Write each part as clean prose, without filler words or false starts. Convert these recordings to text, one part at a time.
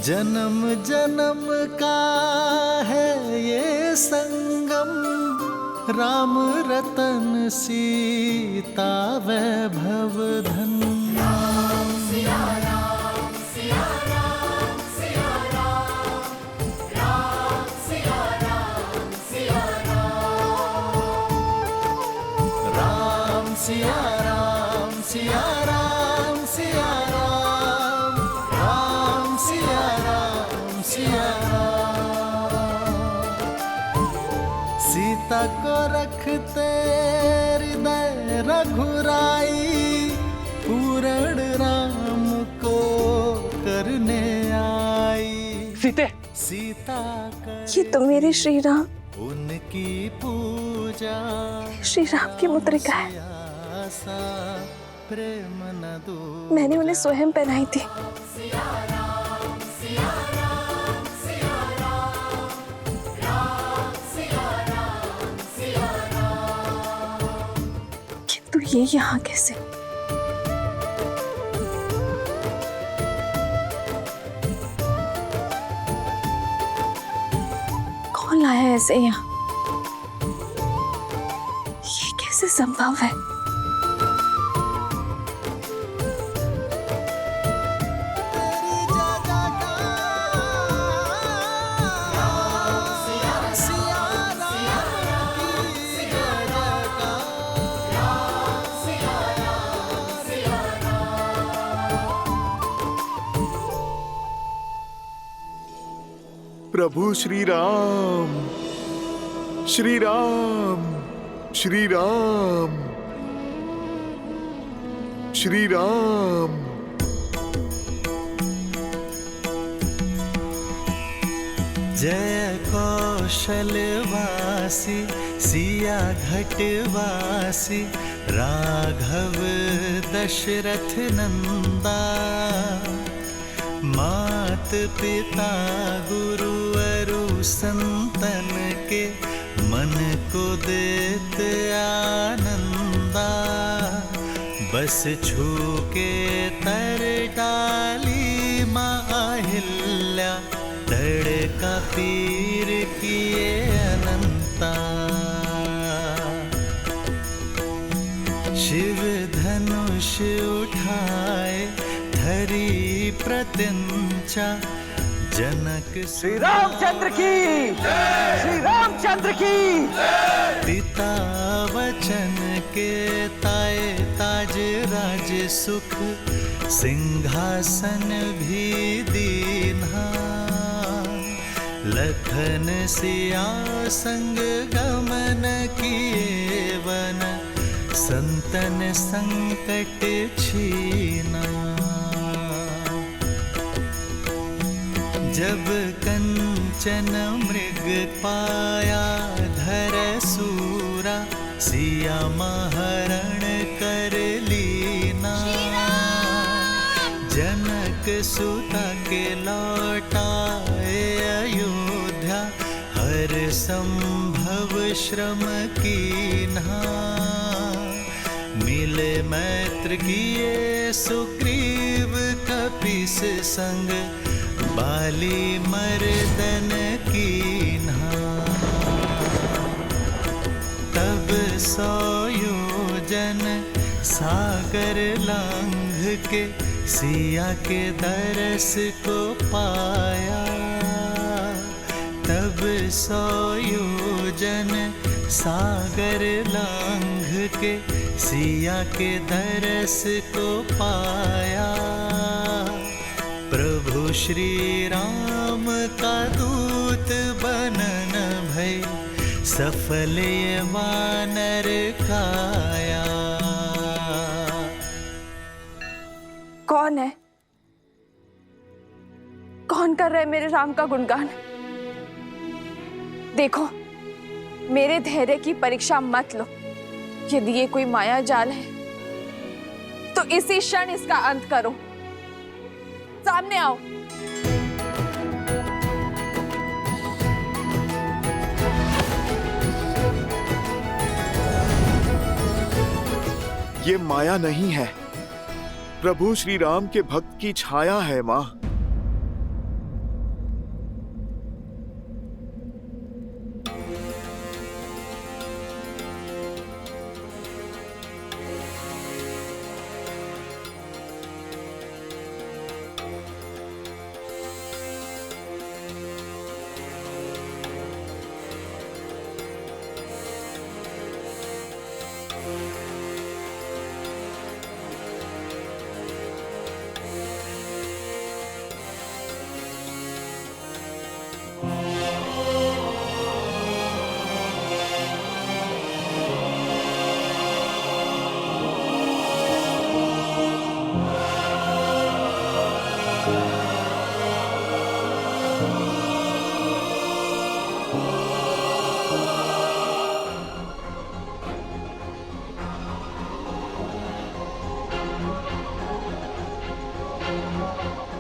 जन्म जन्म का है ये संगम, राम रतन सीता वैभव धन। राम सिया राम सिया राम सिया राम, राम सिया राम सिया राम, राम सिया राम सिया राम सिया राम, राम सिया राम सिया राम। सीता को रखते हृदय रघुराई, पूर्ण राम को करने आई। सीते, सीता ये तो मेरे श्री राम, उनकी पूजा श्री राम की मुद्रिका है। प्रेम न दो, मैंने उन्हें स्वयं पहनाई थी। सिया राम सिया राम सिया राम, राम सिया राम सिया राम। किंतु ये यहाँ कैसे? कौन लाया है ऐसे यहाँ? ये कैसे संभव है? प्रभु श्री राम, श्री राम, श्री राम, श्री राम। जय कौशलवासी सिया घटवासी, राघव दशरथ नंदा। मात पिता गुरु अरु संतन के, मन को देत आनंदा। बस छू के तर डाली माहिल्या, तड़का पीर किए अनंता। शिव धनुष उठाए धरी प्रत्यंचा, जनक श्री रामचंद्र की, श्री रामचंद्र की। पिता वचन के ताए ताज राज सुख, सिंहासन भी दीन्हा। लखन सिया संग गमन किए वन, संतन संकट छीना। जब कंचन मृग पाया धर सूरा, सिया महरण कर लीना। जनक सुता के लौटाए अयोध्या, हर संभव श्रम कीन्हा। मिले मैत्र किए सुग्रीव कपीस संग, बाली मर्दन कीन्हा। तब 100 योजन सागर लांघ के, सिया के दरस को पाया। तब 100 योजन सागर लांघ के, सिया के दरस को पाया। प्रभु श्री राम का दूत बनन भय, सफल ये वानर काया। कौन है? कौन कर रहा है मेरे राम का गुणगान? देखो, मेरे धैर्य की परीक्षा मत लो। यदि ये कोई माया जाल है तो इसी क्षण इसका अंत करो। सामने आओ। ये माया नहीं है, प्रभु श्री राम के भक्त की छाया है माँ।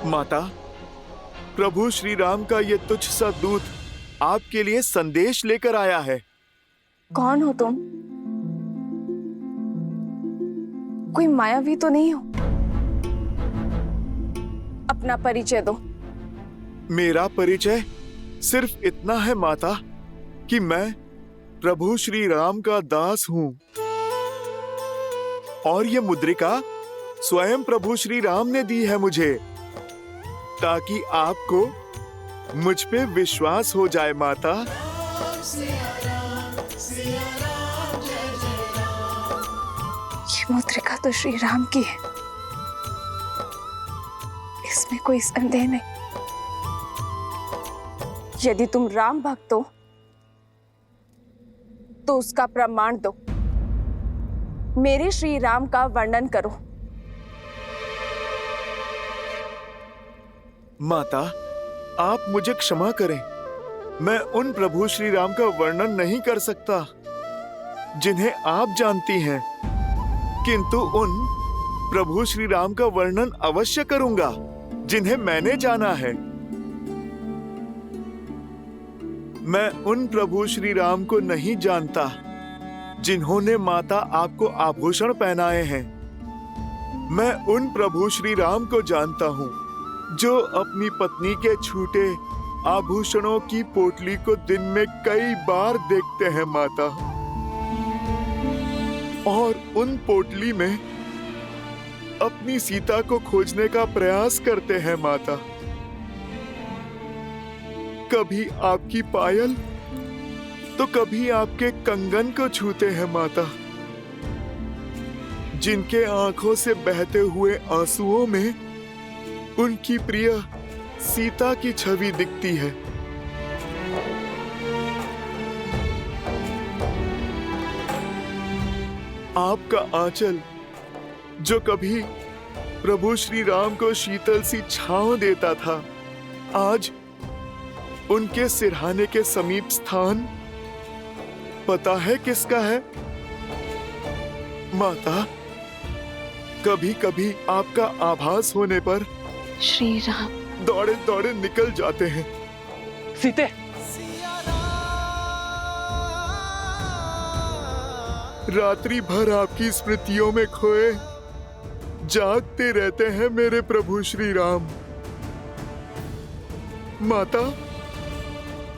माता, प्रभु श्री राम का ये तुच्छ सा दूत आपके लिए संदेश लेकर आया है। कौन हो तुम? कोई मायावी तो नहीं हो? अपना परिचय दो। मेरा परिचय सिर्फ इतना है माता कि मैं प्रभु श्री राम का दास हूँ और ये मुद्रिका स्वयं प्रभु श्री राम ने दी है मुझे, ताकि आपको मुझ पे विश्वास हो जाए माता। ये मुद्रिका तो श्री राम की है, इसमें कोई संदेह नहीं। यदि तुम राम भक्त हो तो उसका प्रमाण दो। मेरे श्री राम का वर्णन करो। माता, आप मुझे क्षमा करें, मैं उन प्रभु श्री राम का वर्णन नहीं कर सकता जिन्हें आप जानती हैं, किंतु उन प्रभु श्री राम का वर्णन अवश्य करूंगा जिन्हें मैंने जाना है। मैं उन प्रभु श्री राम को नहीं जानता जिन्होंने माता आपको आभूषण पहनाए हैं। मैं उन प्रभु श्री राम को जानता हूँ जो अपनी पत्नी के छूटे आभूषणों की पोटली को दिन में कई बार देखते हैं माता, और उन पोटली में अपनी सीता को खोजने का प्रयास करते हैं माता। कभी आपकी पायल तो कभी आपके कंगन को छूते हैं माता, जिनके आंखों से बहते हुए आंसुओं में उनकी प्रिय सीता की छवि दिखती है। आपका आंचल जो कभी प्रभु श्री राम को शीतल सी छांव देता था, आज उनके सिरहाने के समीप स्थान पता है किसका है माता? कभी कभी आपका आभास होने पर श्री राम दौड़े दौड़े निकल जाते हैं। सीते, रात्रि भर आपकी स्मृतियों में खोए जागते रहते हैं मेरे प्रभु श्री राम। माता,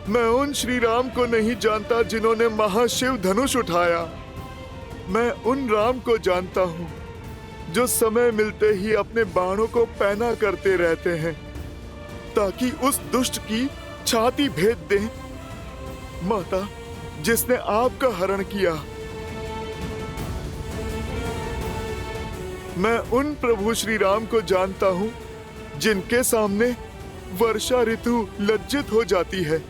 मैं उन श्री राम को नहीं जानता जिन्होंने महाशिव धनुष उठाया। मैं उन राम को जानता हूँ जो समय मिलते ही अपने बाणों को पैना करते रहते हैं ताकि उस दुष्ट की छाती भेद दें। माता, जिसने आपका हरण किया। मैं उन प्रभु श्री राम को जानता हूँ जिनके सामने वर्षा ऋतु लज्जित हो जाती है,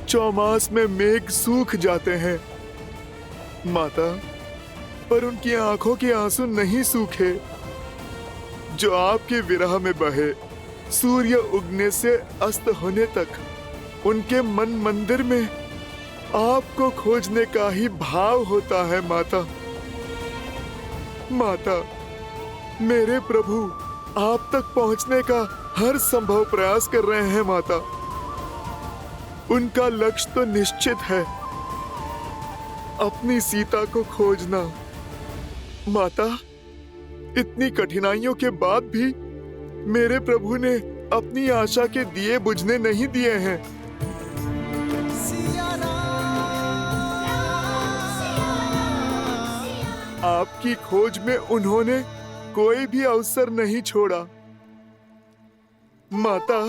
चौमास में मेघ सूख जाते हैं। माता, पर उनकी आंखों के आंसू नहीं सूखे जो आपके विरह में बहे। सूर्य उगने से अस्त होने तक उनके मन मंदिर में आपको खोजने का ही भाव होता है माता। माता, मेरे प्रभु आप तक पहुंचने का हर संभव प्रयास कर रहे हैं माता। उनका लक्ष्य तो निश्चित है, अपनी सीता को खोजना। माता, इतनी कठिनाइयों के बाद भी मेरे प्रभु ने अपनी आशा के दिए बुझने नहीं दिए हैं। आपकी खोज में उन्होंने कोई भी अवसर नहीं छोड़ा। माता,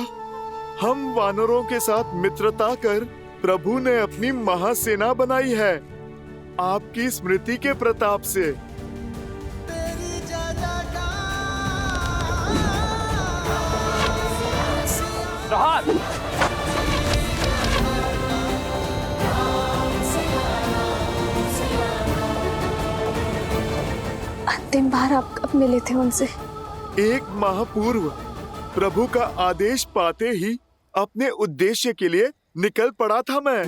हम वानरों के साथ मित्रता कर प्रभु ने अपनी महासेना बनाई है आपकी स्मृति के प्रताप से। प्रहार! अंतिम बार आप कब मिले थे उनसे? 1 माह पूर्व प्रभु का आदेश पाते ही अपने उद्देश्य के लिए निकल पड़ा था मैं।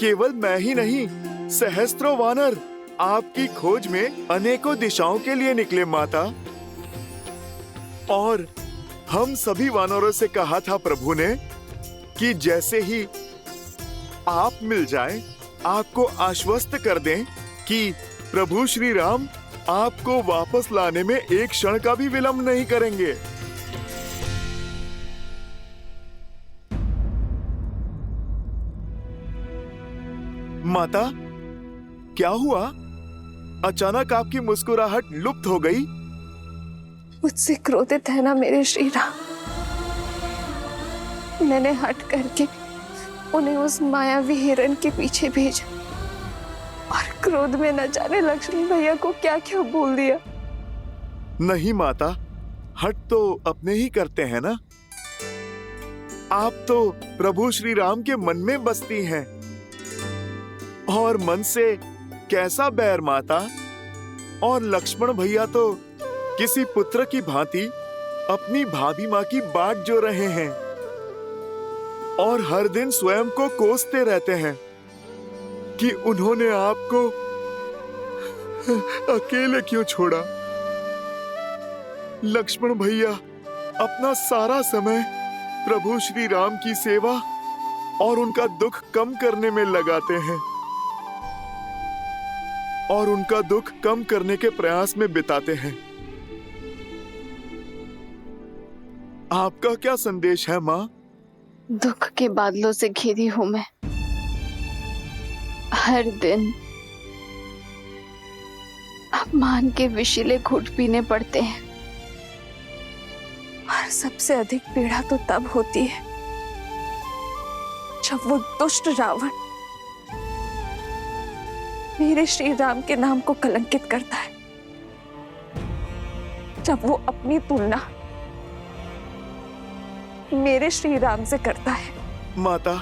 केवल मैं ही नहीं, सहस्त्रों वानर आपकी खोज में अनेकों दिशाओं के लिए निकले माता। और हम सभी वानरों से कहा था प्रभु ने कि जैसे ही आप मिल जाए आपको आश्वस्त कर दें कि प्रभु श्री राम आपको वापस लाने में एक क्षण का भी विलंब नहीं करेंगे। माता, क्या हुआ? अचानक आपकी मुस्कुराहट लुप्त हो गई। मुझसे क्रोधित है ना मेरे श्री राम। मैंने हट करके उन्हें उस मायावी हिरण के पीछे भेजा और क्रोध में न जाने लक्ष्मण भैया को क्या क्या बोल दिया। नहीं माता, हट तो अपने ही करते हैं ना। आप तो प्रभु श्री राम के मन में बसती हैं। और मन से कैसा बैर माता। और लक्ष्मण भैया तो किसी पुत्र की भांति अपनी भाभी माँ की बाट जो रहे हैं और हर दिन स्वयं को कोसते रहते हैं कि उन्होंने आपको अकेले क्यों छोड़ा। लक्ष्मण भैया अपना सारा समय प्रभु श्री राम की सेवा और उनका दुख कम करने में लगाते हैं और उनका दुख कम करने के प्रयास में बिताते हैं। आपका क्या संदेश है माँ? दुख के बादलों से घिरी हूं मैं। हर दिन अपमान के विषैले घूंट पीने पड़ते हैं और सबसे अधिक पीड़ा तो तब होती है जब वो दुष्ट रावण मेरे श्री राम के नाम को कलंकित करता है, जब वो अपनी तुलना मेरे श्री राम से करता है। माता,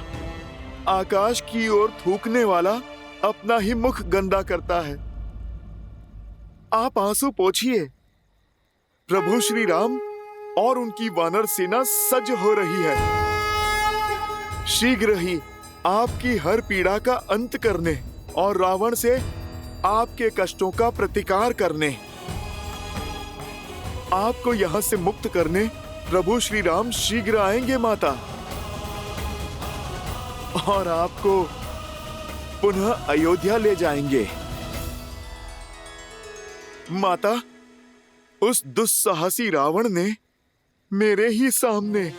आकाश की ओर थूकने वाला अपना ही मुख गंदा करता है। आप आंसू पोंछिए। प्रभु श्री राम और उनकी वानर सेना सज्ज हो रही है। शीघ्र ही आपकी हर पीड़ा का अंत करने और रावण से आपके कष्टों का प्रतिकार करने, आपको यहां से मुक्त करने प्रभु श्री राम शीघ्र आएंगे माता। और आपको पुनः अयोध्या ले जाएंगे। माता, उस दुस्साहसी रावण ने मेरे ही सामने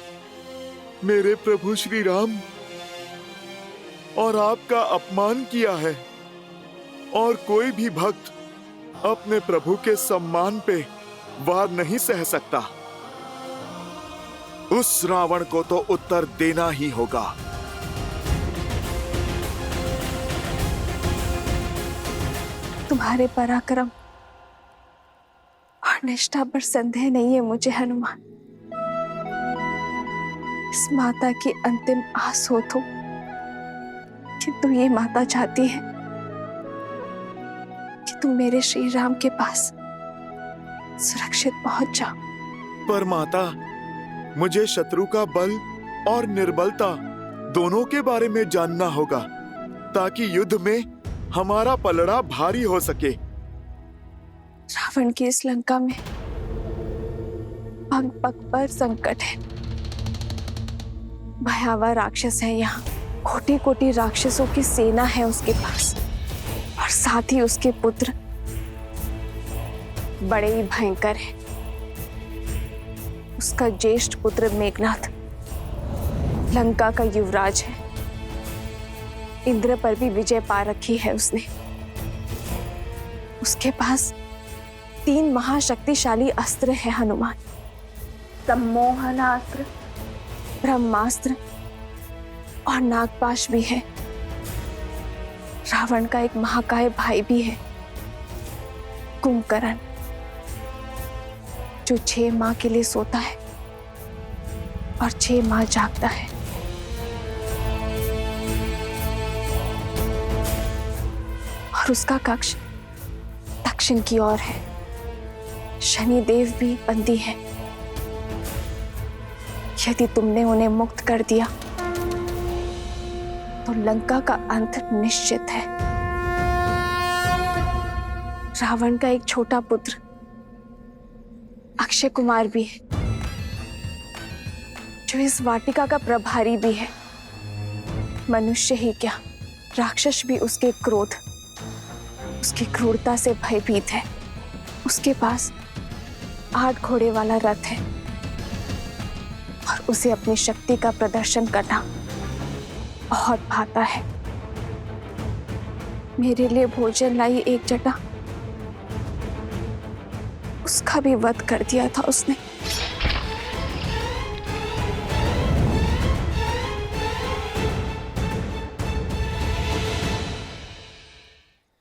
मेरे प्रभु श्री राम और आपका अपमान किया है और कोई भी भक्त अपने प्रभु के सम्मान पे वार नहीं सह सकता। उस रावण को तो उत्तर देना ही होगा। तुम्हारे पराक्रम और निष्ठा पर संदेह नहीं है मुझे हनुमान। इस माता की अंतिम आस हो तो किंतु ये माता चाहती है कि तुम मेरे श्री राम के पास सुरक्षित पहुंच जाओ। पर माता, मुझे शत्रु का बल और निर्बलता दोनों के बारे में जानना होगा ताकि युद्ध में हमारा पलड़ा भारी हो सके। रावण की इस लंका में पग पग पर संकट है। भयावह राक्षस है यहाँ। कोटि कोटि राक्षसों की सेना है उसके पास और साथ ही उसके पुत्र बड़े ही भयंकर हैं। उसका ज्येष्ठ पुत्र मेघनाथ लंका का युवराज है। इंद्र पर भी विजय पा रखी है उसने। उसके पास 3 महाशक्तिशाली अस्त्र है हनुमान। सम्मोहनास्त्र, ब्रह्मास्त्र और नागपाश भी है। रावण का एक महाकाय भाई भी है, कुंभकर्ण, जो 6 माह के लिए सोता है और 6 माह जागता है। और उसका कक्ष दक्षिण की ओर है। शनिदेव भी बंदी है। यदि तुमने उन्हें मुक्त कर दिया तो लंका का अंत निश्चित है। रावण का एक छोटा पुत्र अक्षय कुमार भी है। जो इस वाटिका का प्रभारी भी है। मनुष्य ही क्या, राक्षस भी उसके क्रोध, उसकी क्रूरता से भयभीत है। उसके पास 8 घोड़े वाला रथ है और उसे अपनी शक्ति का प्रदर्शन करना बहुत भाता है। मेरे लिए भोजन लाई एक जटा, उसका भी वध कर दिया था उसने।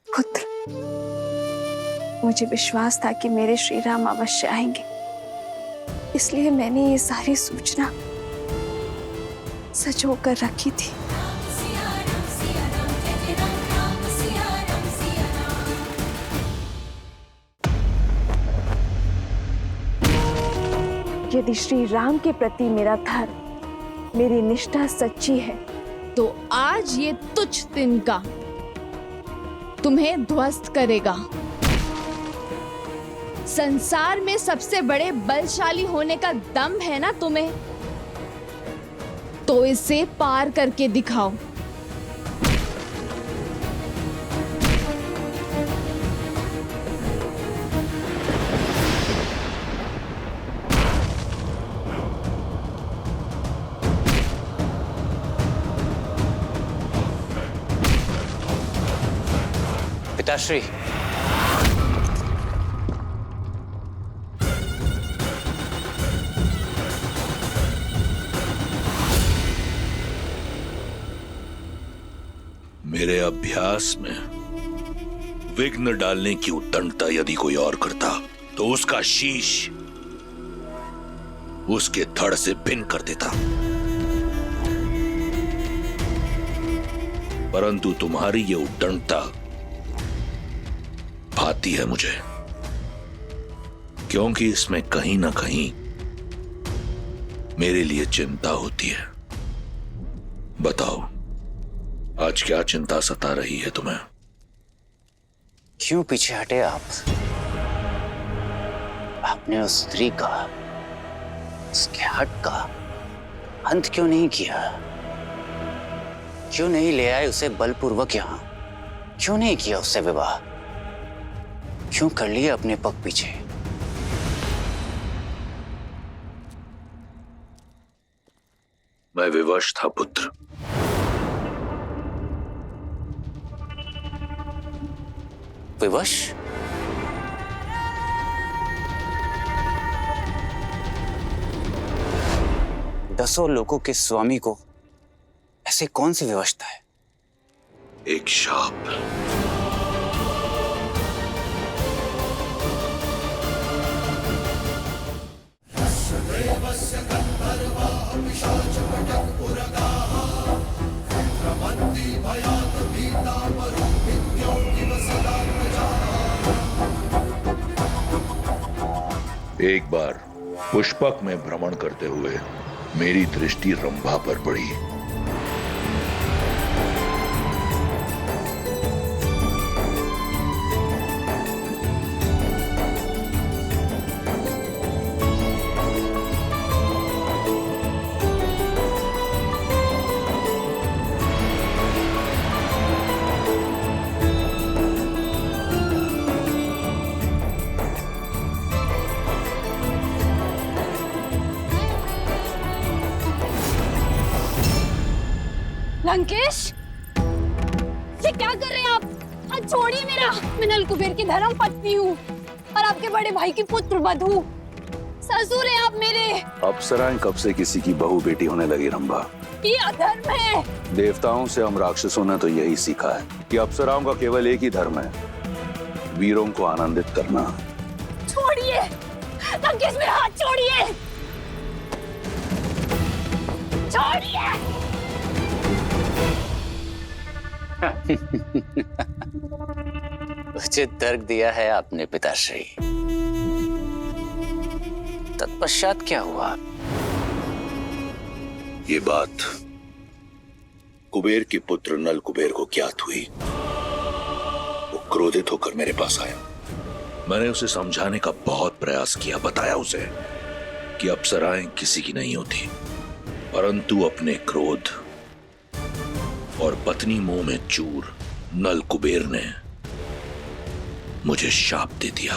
पुत्र, मुझे विश्वास था कि मेरे श्री राम अवश्य आएंगे, इसलिए मैंने ये सारी सूचना सजो कर रखी थी। यदि श्री राम के प्रति मेरा धर्म, मेरी निष्ठा सच्ची है, तो आज ये तुच्छ तिनका तुम्हें ध्वस्त करेगा। संसार में सबसे बड़े बलशाली होने का दम है ना तुम्हें, तो इसे पार करके दिखाओ। पिताश्री, मेरे अभ्यास में विघ्न डालने की उद्दंडता यदि कोई और करता तो उसका शीश उसके धड़ से भिन्न कर देता, परंतु तुम्हारी ये उद्दंडता भाती है मुझे, क्योंकि इसमें कहीं ना कहीं मेरे लिए चिंता होती है। बताओ, आज क्या चिंता सता रही है तुम्हें? क्यों पीछे हटे आप? आपने उस स्त्री का, उसके हट का अंत क्यों नहीं किया? क्यों नहीं ले आए उसे बलपूर्वक यहां? क्यों नहीं किया उससे विवाह? क्यों कर लिया अपने पग पीछे? मैं विवश था पुत्र। विवश? दसों लोगों के स्वामी को ऐसे कौन सी विवशता है? एक शाप। एक बार पुष्पक में भ्रमण करते हुए मेरी दृष्टि रंभा पर पड़ी। लंकेश, ये क्या कर रहे हैं आप? हाथ छोड़िए मेरा। मैं नल कुबेर की धर्म पत्नी हूँ और आपके बड़े भाई की पुत्र वधू। ससुर हैं आप मेरे। अप्सराएं कब से किसी की बहू बेटी होने लगी रंभा? ये अधर्म है। देवताओं से हम राक्षसों ने तो यही सीखा है कि अप्सराओं का केवल एक ही धर्म है, वीरों को आनंदित करना। छोड़िए लंकेश, मेरा हाथ छोड़िए। छोड़िए। उचित तर्क दिया है आपने पिताश्री। तत्पश्चात क्या हुआ? ये बात कुबेर के पुत्र नल कुबेर को ज्ञात हुई। वो क्रोधित होकर मेरे पास आया। मैंने उसे समझाने का बहुत प्रयास किया, बताया उसे कि अप्सराएं किसी की नहीं होती, परंतु अपने क्रोध और पत्नी मोह में चूर नल कुबेर ने मुझे शाप दे दिया।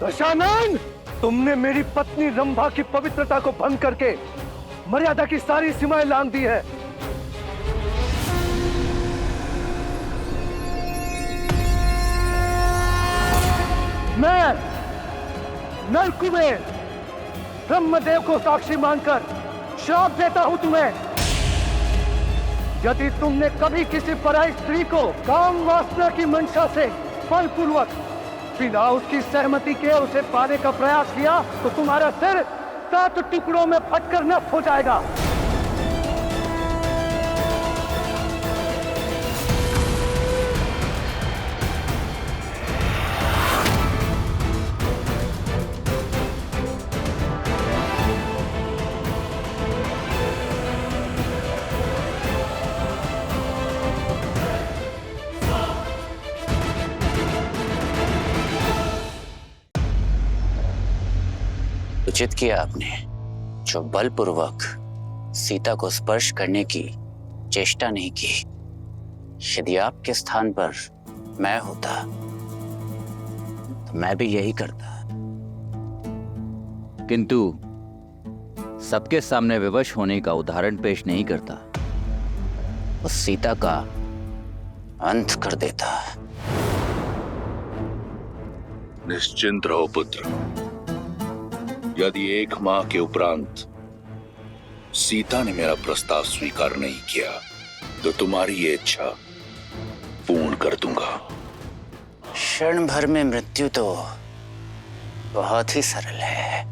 दशानन, तुमने मेरी पत्नी रंभा की पवित्रता को भंग करके मर्यादा की सारी सीमाएं लांघ दी है। मैं नल कुबेर ब्रह्मदेव को साक्षी मानकर श्राप देता हूं तुम्हें। यदि तुमने कभी किसी पराई स्त्री को काम वासना की मंशा से बलपूर्वक बिना उसकी सहमति के उसे पाने का प्रयास किया तो तुम्हारा सिर 7 टुकड़ों में फटकर नष्ट हो जाएगा। उचित किया आपने जो बलपूर्वक सीता को स्पर्श करने की चेष्टा नहीं की। यदि आपके स्थान पर मैं होता तो मैं भी यही करता, किंतु सबके सामने विवश होने का उदाहरण पेश नहीं करता, उस सीता का अंत कर देता। निश्चिंत रहो पुत्र, यदि 1 माह के उपरांत सीता ने मेरा प्रस्ताव स्वीकार नहीं किया तो तुम्हारी ये इच्छा पूर्ण कर दूंगा। क्षण भर में मृत्यु तो बहुत ही सरल है,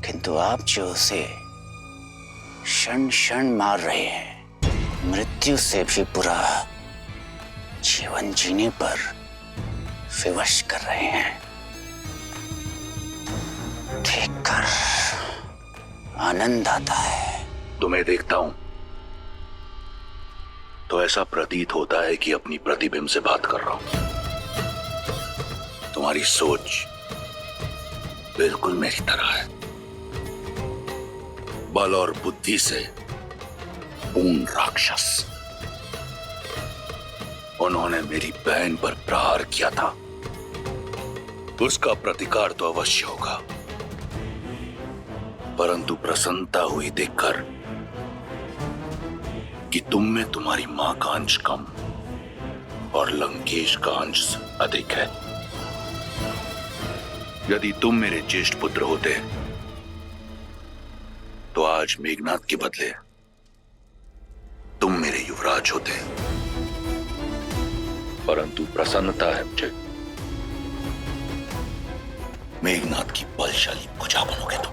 किंतु आप जो उसे क्षण क्षण मार रहे हैं, मृत्यु से भी बुरा जीवन जीने पर विवश कर रहे हैं। देखकर आनंद आता है। तुम्हें देखता हूं तो ऐसा प्रतीत होता है कि अपनी प्रतिबिंब से बात कर रहा हूं। तुम्हारी सोच बिल्कुल मेरी तरह है, बल और बुद्धि से पूर्ण राक्षस। उन्होंने मेरी बहन पर प्रहार किया था, उसका प्रतिकार तो अवश्य होगा, परंतु प्रसन्नता हुई देखकर कि तुम में तुम्हारी मां का अंश कम और लंकेश का अंश अधिक है। यदि तुम मेरे ज्येष्ठ पुत्र होते तो आज मेघनाद के बदले तुम मेरे युवराज होते, परंतु प्रसन्नता है मुझे मेघनाद की बलशाली भुजा बनोगे तुम।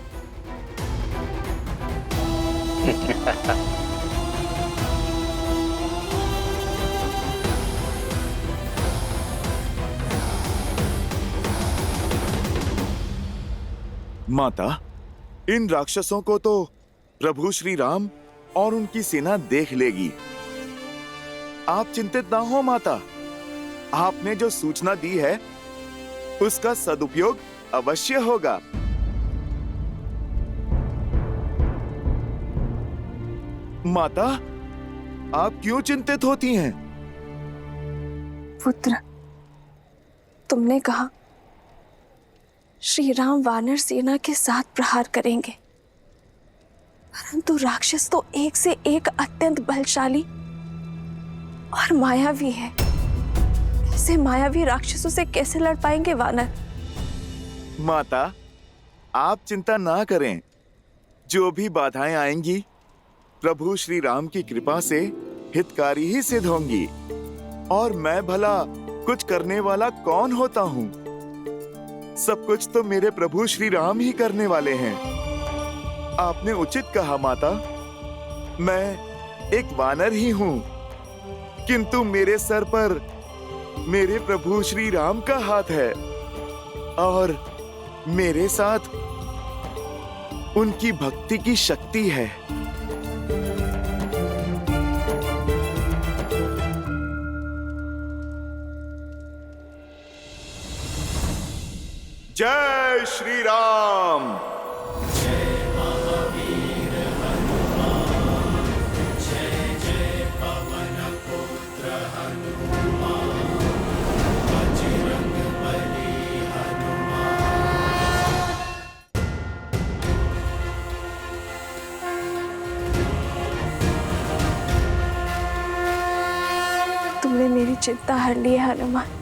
माता, इन राक्षसों को तो प्रभु श्री राम और उनकी सेना देख लेगी। आप चिंतित ना हो माता, आपने जो सूचना दी है उसका सदुपयोग अवश्य होगा। माता, आप क्यों चिंतित होती हैं? पुत्र, तुमने कहा श्री राम वानर सेना के साथ प्रहार करेंगे, परंतु राक्षस तो एक से एक अत्यंत बलशाली और मायावी है। ऐसे मायावी राक्षसों से कैसे लड़ पाएंगे वानर? माता, आप चिंता ना करें, जो भी बाधाएं आएंगी प्रभु श्री राम की कृपा से हितकारी ही सिद्ध होंगी। और मैं भला कुछ करने वाला कौन होता हूँ? सब कुछ तो मेरे प्रभु श्री राम ही करने वाले हैं। आपने उचित कहा माता, मैं एक वानर ही हूँ, किंतु मेरे सर पर मेरे प्रभु श्री राम का हाथ है और मेरे साथ उनकी भक्ति की शक्ति है। जय श्री राम। तुमने मेरी चिंता हर ली है हनुमान।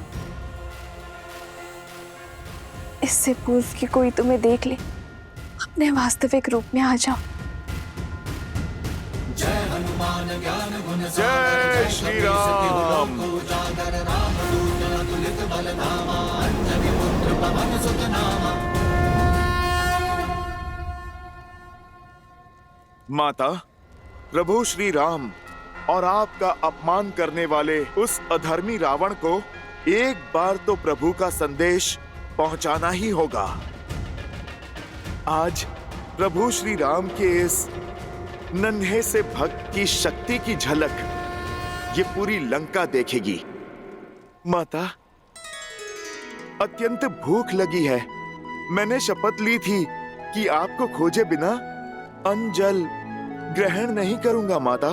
इससे पूर्व कि कोई तुम्हें देख ले, अपने वास्तविक रूप में आ जाओ। जय श्री राम। माता, प्रभु श्री राम और आपका अपमान करने वाले उस अधर्मी रावण को एक बार तो प्रभु का संदेश पहुंचाना ही होगा। आज प्रभु श्री राम के इस नन्हे से भक्त की शक्ति की झलक ये पूरी लंका देखेगी। माता, अत्यंत भूख लगी है। मैंने शपथ ली थी कि आपको खोजे बिना अन्न जल ग्रहण नहीं करूंगा माता।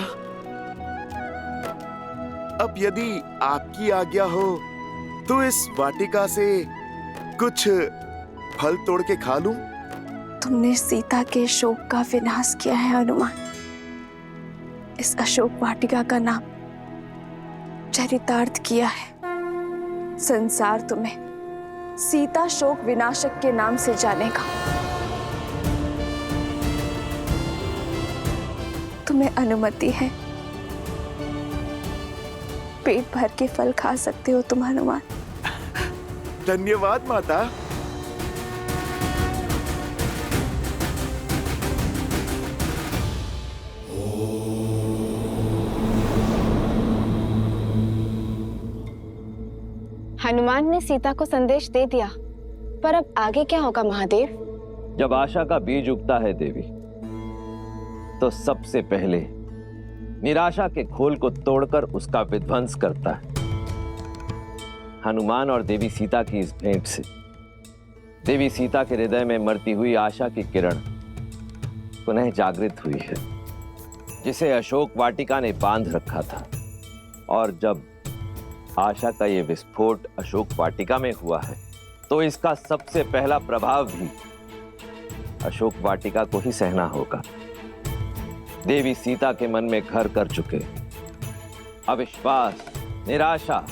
अब यदि आपकी आज्ञा हो तो इस वाटिका से कुछ फल तोड़ के खा लूं? तुमने सीता के शोक का विनाश किया है हनुमान। इस अशोक वाटिका का नाम चरितार्थ किया है। संसार तुम्हें सीता शोक विनाशक के नाम से जानेगा। तुम्हें अनुमति है, पेट भर के फल खा सकते हो तुम हनुमान। धन्यवाद माता। हनुमान ने सीता को संदेश दे दिया, पर अब आगे क्या होगा महादेव? जब आशा का बीज उगता है देवी, तो सबसे पहले निराशा के खोल को तोड़कर उसका विध्वंस करता है। हनुमान और देवी सीता की इस भेंट से देवी सीता के हृदय में मरती हुई आशा की किरण पुनः जागृत हुई है, जिसे अशोक वाटिका ने बांध रखा था। और जब आशा का ये विस्फोट अशोक वाटिका में हुआ है, तो इसका सबसे पहला प्रभाव भी अशोक वाटिका को ही सहना होगा। देवी सीता के मन में घर कर चुके अविश्वास, निराशा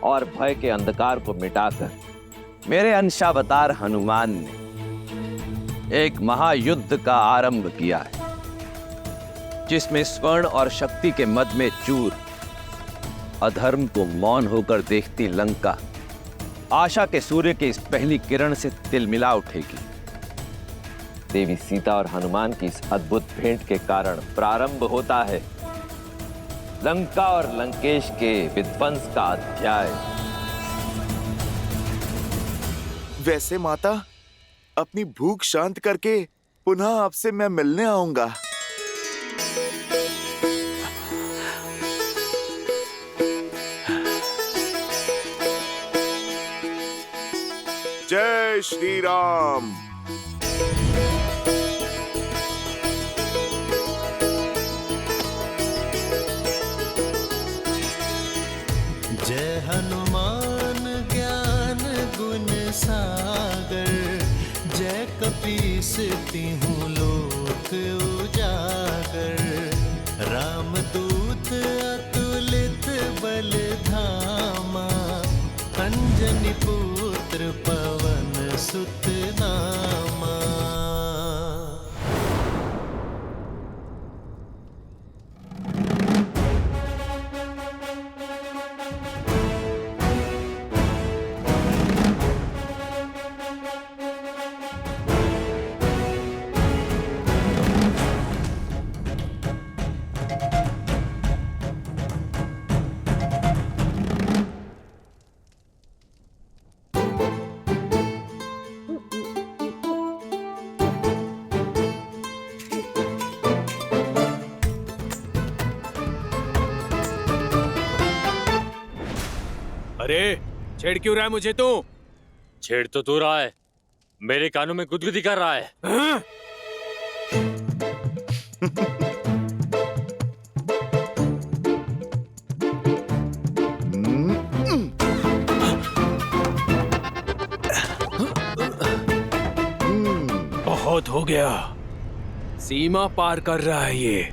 और भय के अंधकार को मिटाकर मेरे अंशावतार हनुमान ने एक महायुद्ध का आरंभ किया है, जिसमें स्वर्ण और शक्ति के मद में चूर, अधर्म को मौन होकर देखती लंका आशा के सूर्य की इस पहली किरण से तिलमिला उठेगी। देवी सीता और हनुमान की इस अद्भुत भेंट के कारण प्रारंभ होता है लंका और लंकेश के विध्वंस का अध्याय। वैसे माता, अपनी भूख शांत करके पुनः आपसे मैं मिलने आऊंगा। जय श्री राम। जय हनुमान ज्ञान गुण सागर, जय कपीस तिहुँ लोक उजागर। रामदूत अतुलित बल धामा, अंजनी पुत्र पवन सुत नामा। अरे छेड़ क्यों रहा है मुझे तू? छेड़ तो तू रहा है, मेरे कानों में गुदगुदी कर रहा है। बहुत हो गया, सीमा पार कर रहा है ये।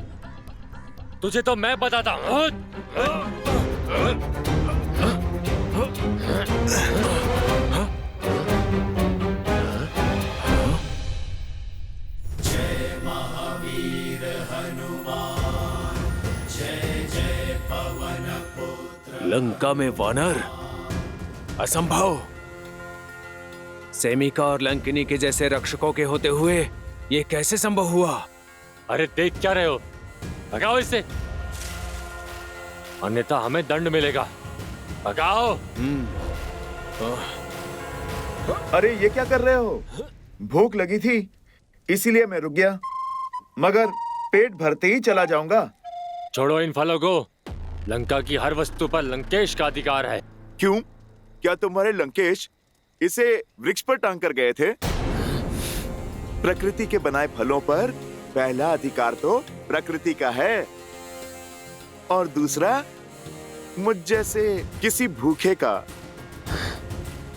तुझे तो मैं बताता हूँ। लंका में वानर, असंभव। सेमिका और लंकिनी के जैसे रक्षकों के होते हुए ये कैसे संभव हुआ? अरे देख क्या रहे हो, भगाओ इसे, अन्यथा हमें दंड मिलेगा। भगाओ। अरे ये क्या कर रहे हो? भूख लगी थी इसीलिए मैं रुक गया, मगर पेट भरते ही चला जाऊंगा। छोड़ो इन फलों को, लंका की हर वस्तु पर लंकेश का अधिकार है। क्यों? क्या तुम्हारे लंकेश इसे वृक्ष पर टांग कर गए थे? प्रकृति के बनाए फलों पर पहला अधिकार तो प्रकृति का है, और दूसरा मुझ जैसे किसी भूखे का।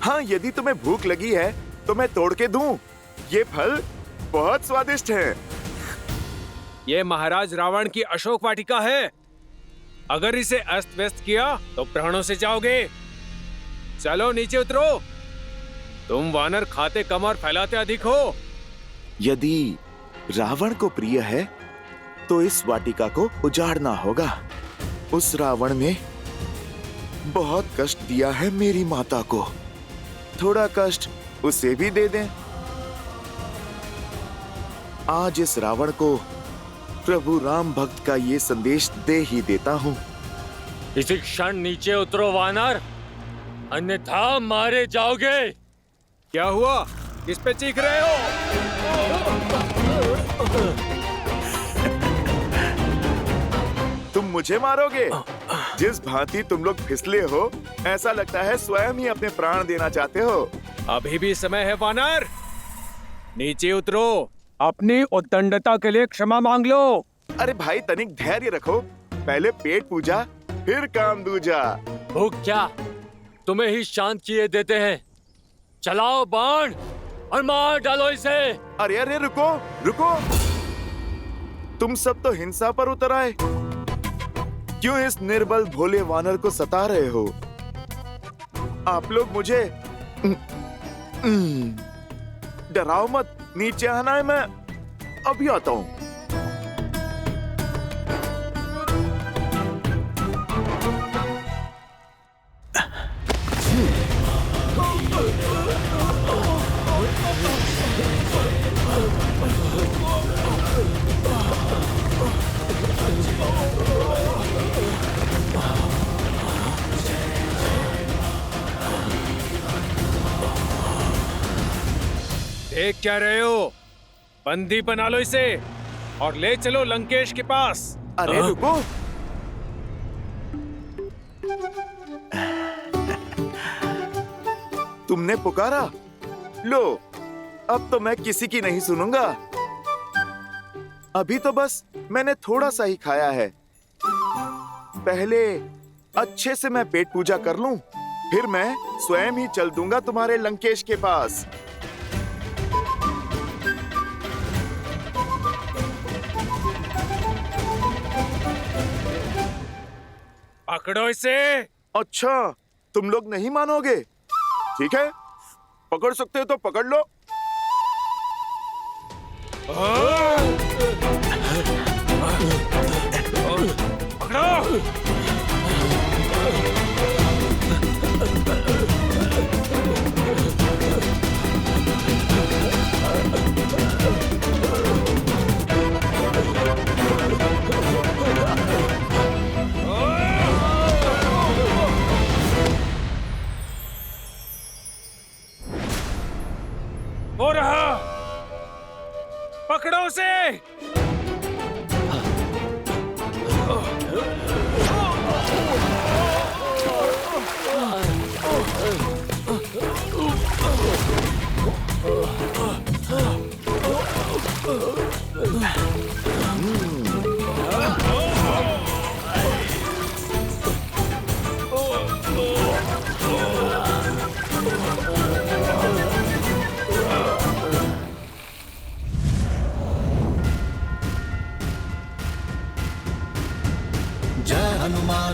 हाँ, यदि तुम्हें भूख लगी है तो मैं तोड़ के दूं। ये फल बहुत स्वादिष्ट हैं। ये महाराज रावण की अशोक वाटिका है। अगर इसे अस्त व्यस्त किया तो प्राणों से जाओगे। चलो नीचे उतरो। तुम वानर खाते कम और फैलाते अधिक हो। यदि रावण को प्रिय है तो इस वाटिका को उजाड़ना होगा। उस रावण ने बहुत कष्ट दिया है मेरी माता को, थोड़ा कष्ट उसे भी दे दें। आज इस रावण को प्रभु राम भक्त का ये संदेश दे ही देता हूँ। इसी क्षण नीचे उतरो वानर, अन्यथा मारे जाओगे। क्या हुआ? किस पे चीख रहे हो? तुम मुझे मारोगे? जिस भांति तुम लोग फिसले हो, ऐसा लगता है स्वयं ही अपने प्राण देना चाहते हो। अभी भी समय है वानर, नीचे उतरो। अपनी उद्दंडता के लिए क्षमा मांग लो। अरे भाई, तनिक धैर्य रखो, पहले पेट पूजा फिर काम दूजा। भूख क्या तुम्हें ही शांत किए देते हैं। चलाओ बाण और मार डालो इसे। अरे अरे रुको रुको, तुम सब तो हिंसा पर उतर आए। क्यों इस निर्बल भोले वानर को सता रहे हो? आप लोग मुझे डराओ मत, नीचे आना है, मैं अभी आता हूं। देख क्या रहे हो? बंदी बना लो इसे और ले चलो लंकेश के पास। अरे रुको, तुमने पुकारा, लो अब तो मैं किसी की नहीं सुनूंगा। अभी तो बस मैंने थोड़ा सा ही खाया है। पहले अच्छे से मैं पेट पूजा कर लूं, फिर मैं स्वयं ही चल दूंगा तुम्हारे लंकेश के पास। पकड़ो इसे। अच्छा, तुम लोग नहीं मानोगे? ठीक है, पकड़ सकते हो तो पकड़ लो। पकड़ो। हो रहा, पकड़ो उसे।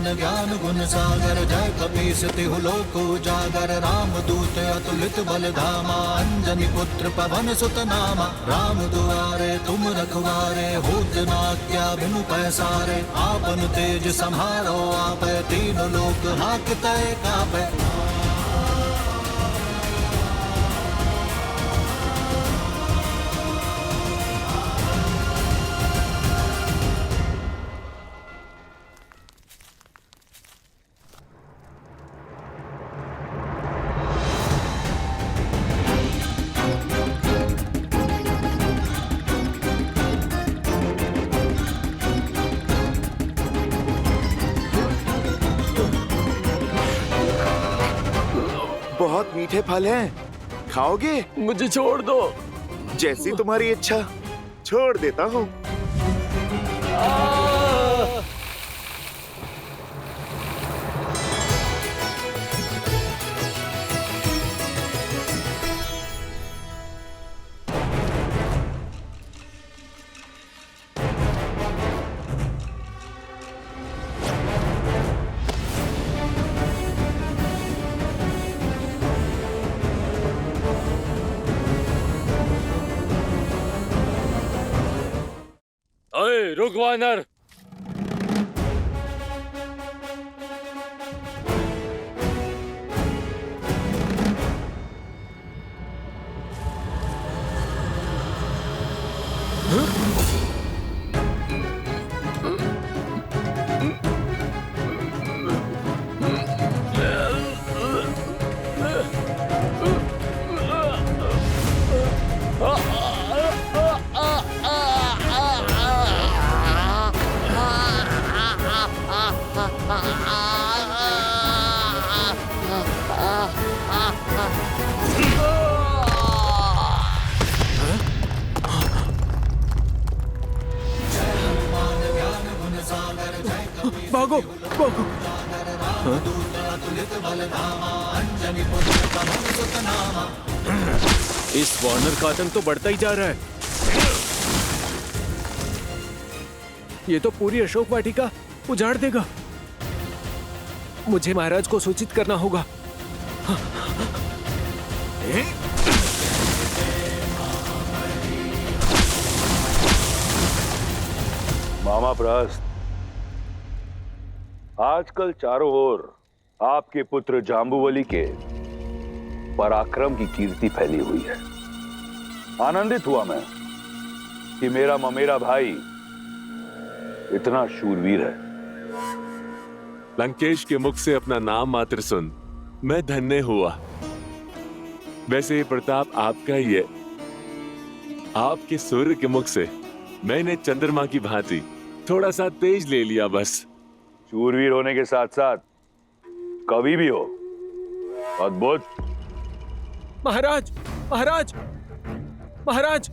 मान ज्ञान गुण सागर, जय कपीस तिहु लोक उजागर, राम दूत अतुलित बल धामा, अंजनी पुत्र पवन सुत नामा, राम दुआरे तुम रखवारे, होत न आज्ञा बिनु पैसारे, आपन तेज सम्हारो आपै, तीनों लोक हांकते कापै। बहुत मीठे फल हैं, खाओगे? मुझे छोड़ दो। जैसी तुम्हारी इच्छा, छोड़ देता हूँ। अरे रुक वानर। भागो भागो। इस वानर का आतंक तो बढ़ता ही जा रहा है। ये तो पूरी अशोक वाटिका उजाड़ देगा। मुझे महाराज को सूचित करना होगा। मामा प्रहस्त, आजकल चारों ओर आपके पुत्र जाम्बुवली के पराक्रम की कीर्ति फैली हुई है। आनंदित हुआ मैं कि मेरा ममेरा भाई इतना शूरवीर है। लंकेश के मुख से अपना नाम मात्र सुन मैं धन्य हुआ। वैसे ये प्रताप आपका ही है। आपके सूर्य के मुख से मैंने चंद्रमा की भांति थोड़ा सा तेज ले लिया बस। शूरवीर होने के साथ साथ कवि भी हो। अद्भुत। महाराज महाराज महाराज,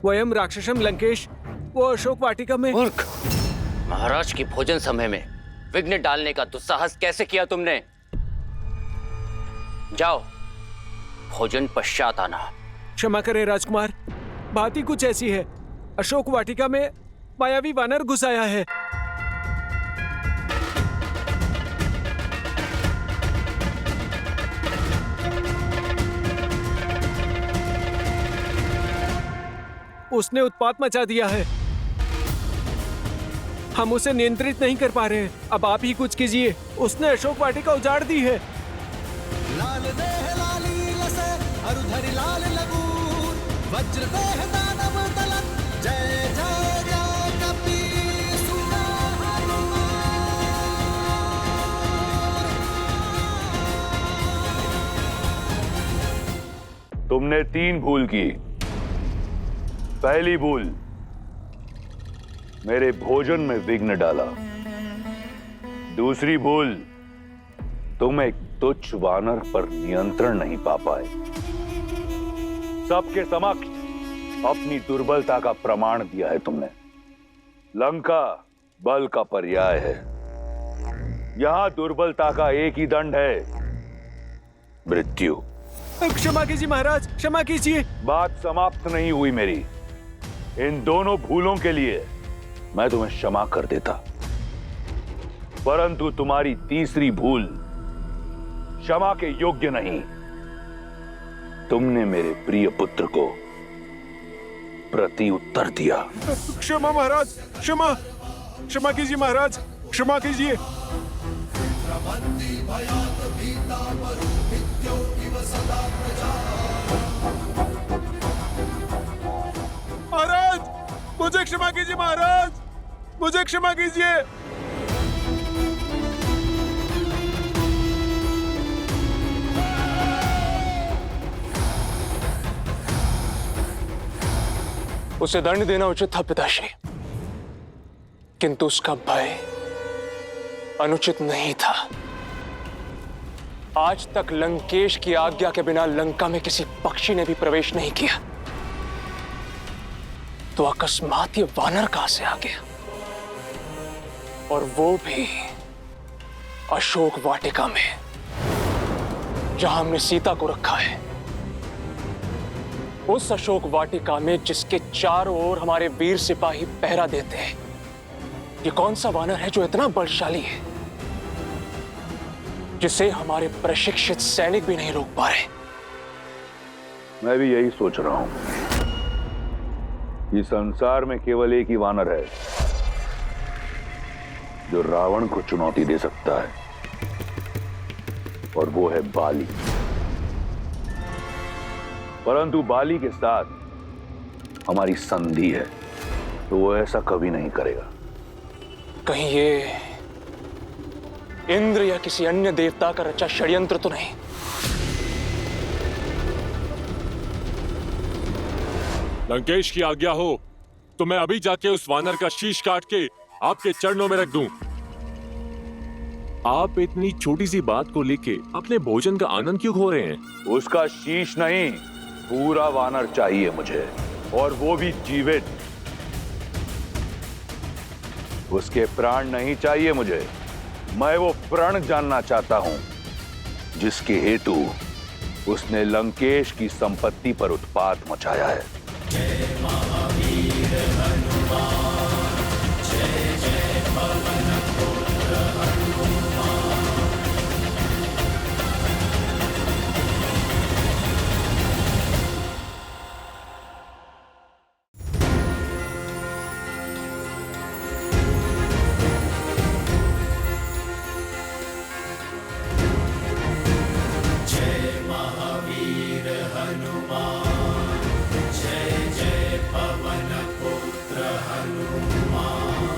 वयम राक्षसम लंकेश वो अशोक वाटिका में। मूर्ख! महाराज की भोजन समय में विघ्न डालने का दुस्साहस कैसे किया तुमने? जाओ, भोजन पश्चात आना। क्षमा करें राजकुमार, बात ही कुछ ऐसी है। अशोक वाटिका में मायावी वानर घुस आया है। उसने उत्पात मचा दिया है। हम उसे नियंत्रित नहीं कर पा रहे हैं। अब आप ही कुछ कीजिए। उसने अशोक वाटिका उजाड़ दी है। लाल देह लाली लसे अरुधरि लाल लगूर, वज्र देह दानव दलन, जय जय जय कपीसुर। तुमने 3 भूल की। पहली भूल, मेरे भोजन में विघ्न डाला। दूसरी भूल, तुम एक तुच्छ वानर पर नियंत्रण नहीं पा पाए। सबके समक्ष अपनी दुर्बलता का प्रमाण दिया है तुमने। लंका बल का पर्याय है। यहां दुर्बलता का एक ही दंड है, मृत्यु। क्षमा कीजिए महाराज, क्षमा कीजिए। बात समाप्त नहीं हुई मेरी। इन दोनों भूलों के लिए मैं तुम्हें क्षमा कर देता, परंतु तुम्हारी तीसरी भूल क्षमा के योग्य नहीं। तुमने मेरे प्रिय पुत्र को प्रति उत्तर दिया। क्षमा महाराज, क्षमा, क्षमा कीजिए महाराज, क्षमा कीजिए। महाराज, मुझे क्षमा कीजिए महाराज, मुझे क्षमा कीजिए। उसे दंड देना उचित था पिताश्री, किंतु उसका भय अनुचित नहीं था। आज तक लंकेश की आज्ञा के बिना लंका में किसी पक्षी ने भी प्रवेश नहीं किया, तो अकस्मात ये वानर कहां से आ गया, और वो भी अशोक वाटिका में, जहां हमने सीता को रखा है। उस अशोक वाटिका में जिसके चारों ओर हमारे वीर सिपाही पहरा देते हैं। ये कौन सा वानर है जो इतना बलशाली है, जिसे हमारे प्रशिक्षित सैनिक भी नहीं रोक पा रहे? मैं भी यही सोच रहा हूं कि संसार में केवल एक ही वानर है जो रावण को चुनौती दे सकता है, और वो है बाली। परंतु बाली के साथ हमारी संधि है, तो वो ऐसा कभी नहीं करेगा। कहीं ये इंद्र या किसी अन्य देवता का रचा षड्यंत्र तो नहीं? लंकेश की आज्ञा हो तो मैं अभी जाके उस वानर का शीश काट के आपके चरणों में रख दूं। आप इतनी छोटी सी बात को लेके अपने भोजन का आनंद क्यों खो रहे हैं? उसका शीश नहीं, पूरा वानर चाहिए मुझे, और वो भी जीवित। उसके प्राण नहीं चाहिए मुझे, मैं वो प्रण जानना चाहता हूं जिसके हेतु उसने लंकेश की संपत्ति पर उत्पात मचाया है। जय महावीर हनुमान, जय जय पवन पुत्र हनुमान। जय महावीर हनुमान, जय जय पवन पुत्र हनुमान।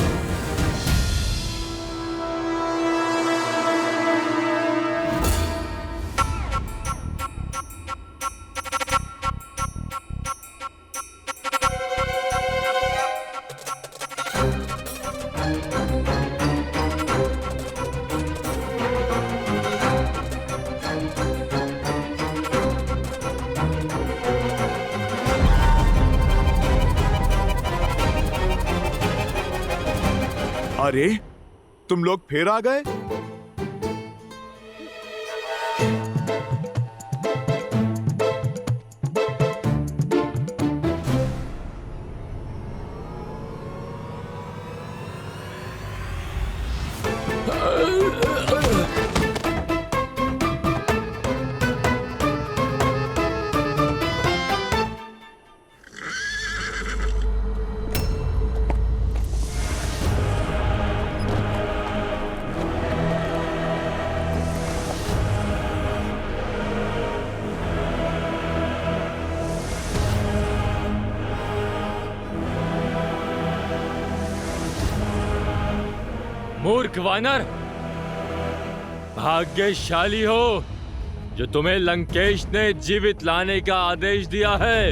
अरे, तुम लोग फिर आ गए? मूर्ख वानर, भाग्यशाली हो जो तुम्हें लंकेश ने जीवित लाने का आदेश दिया है,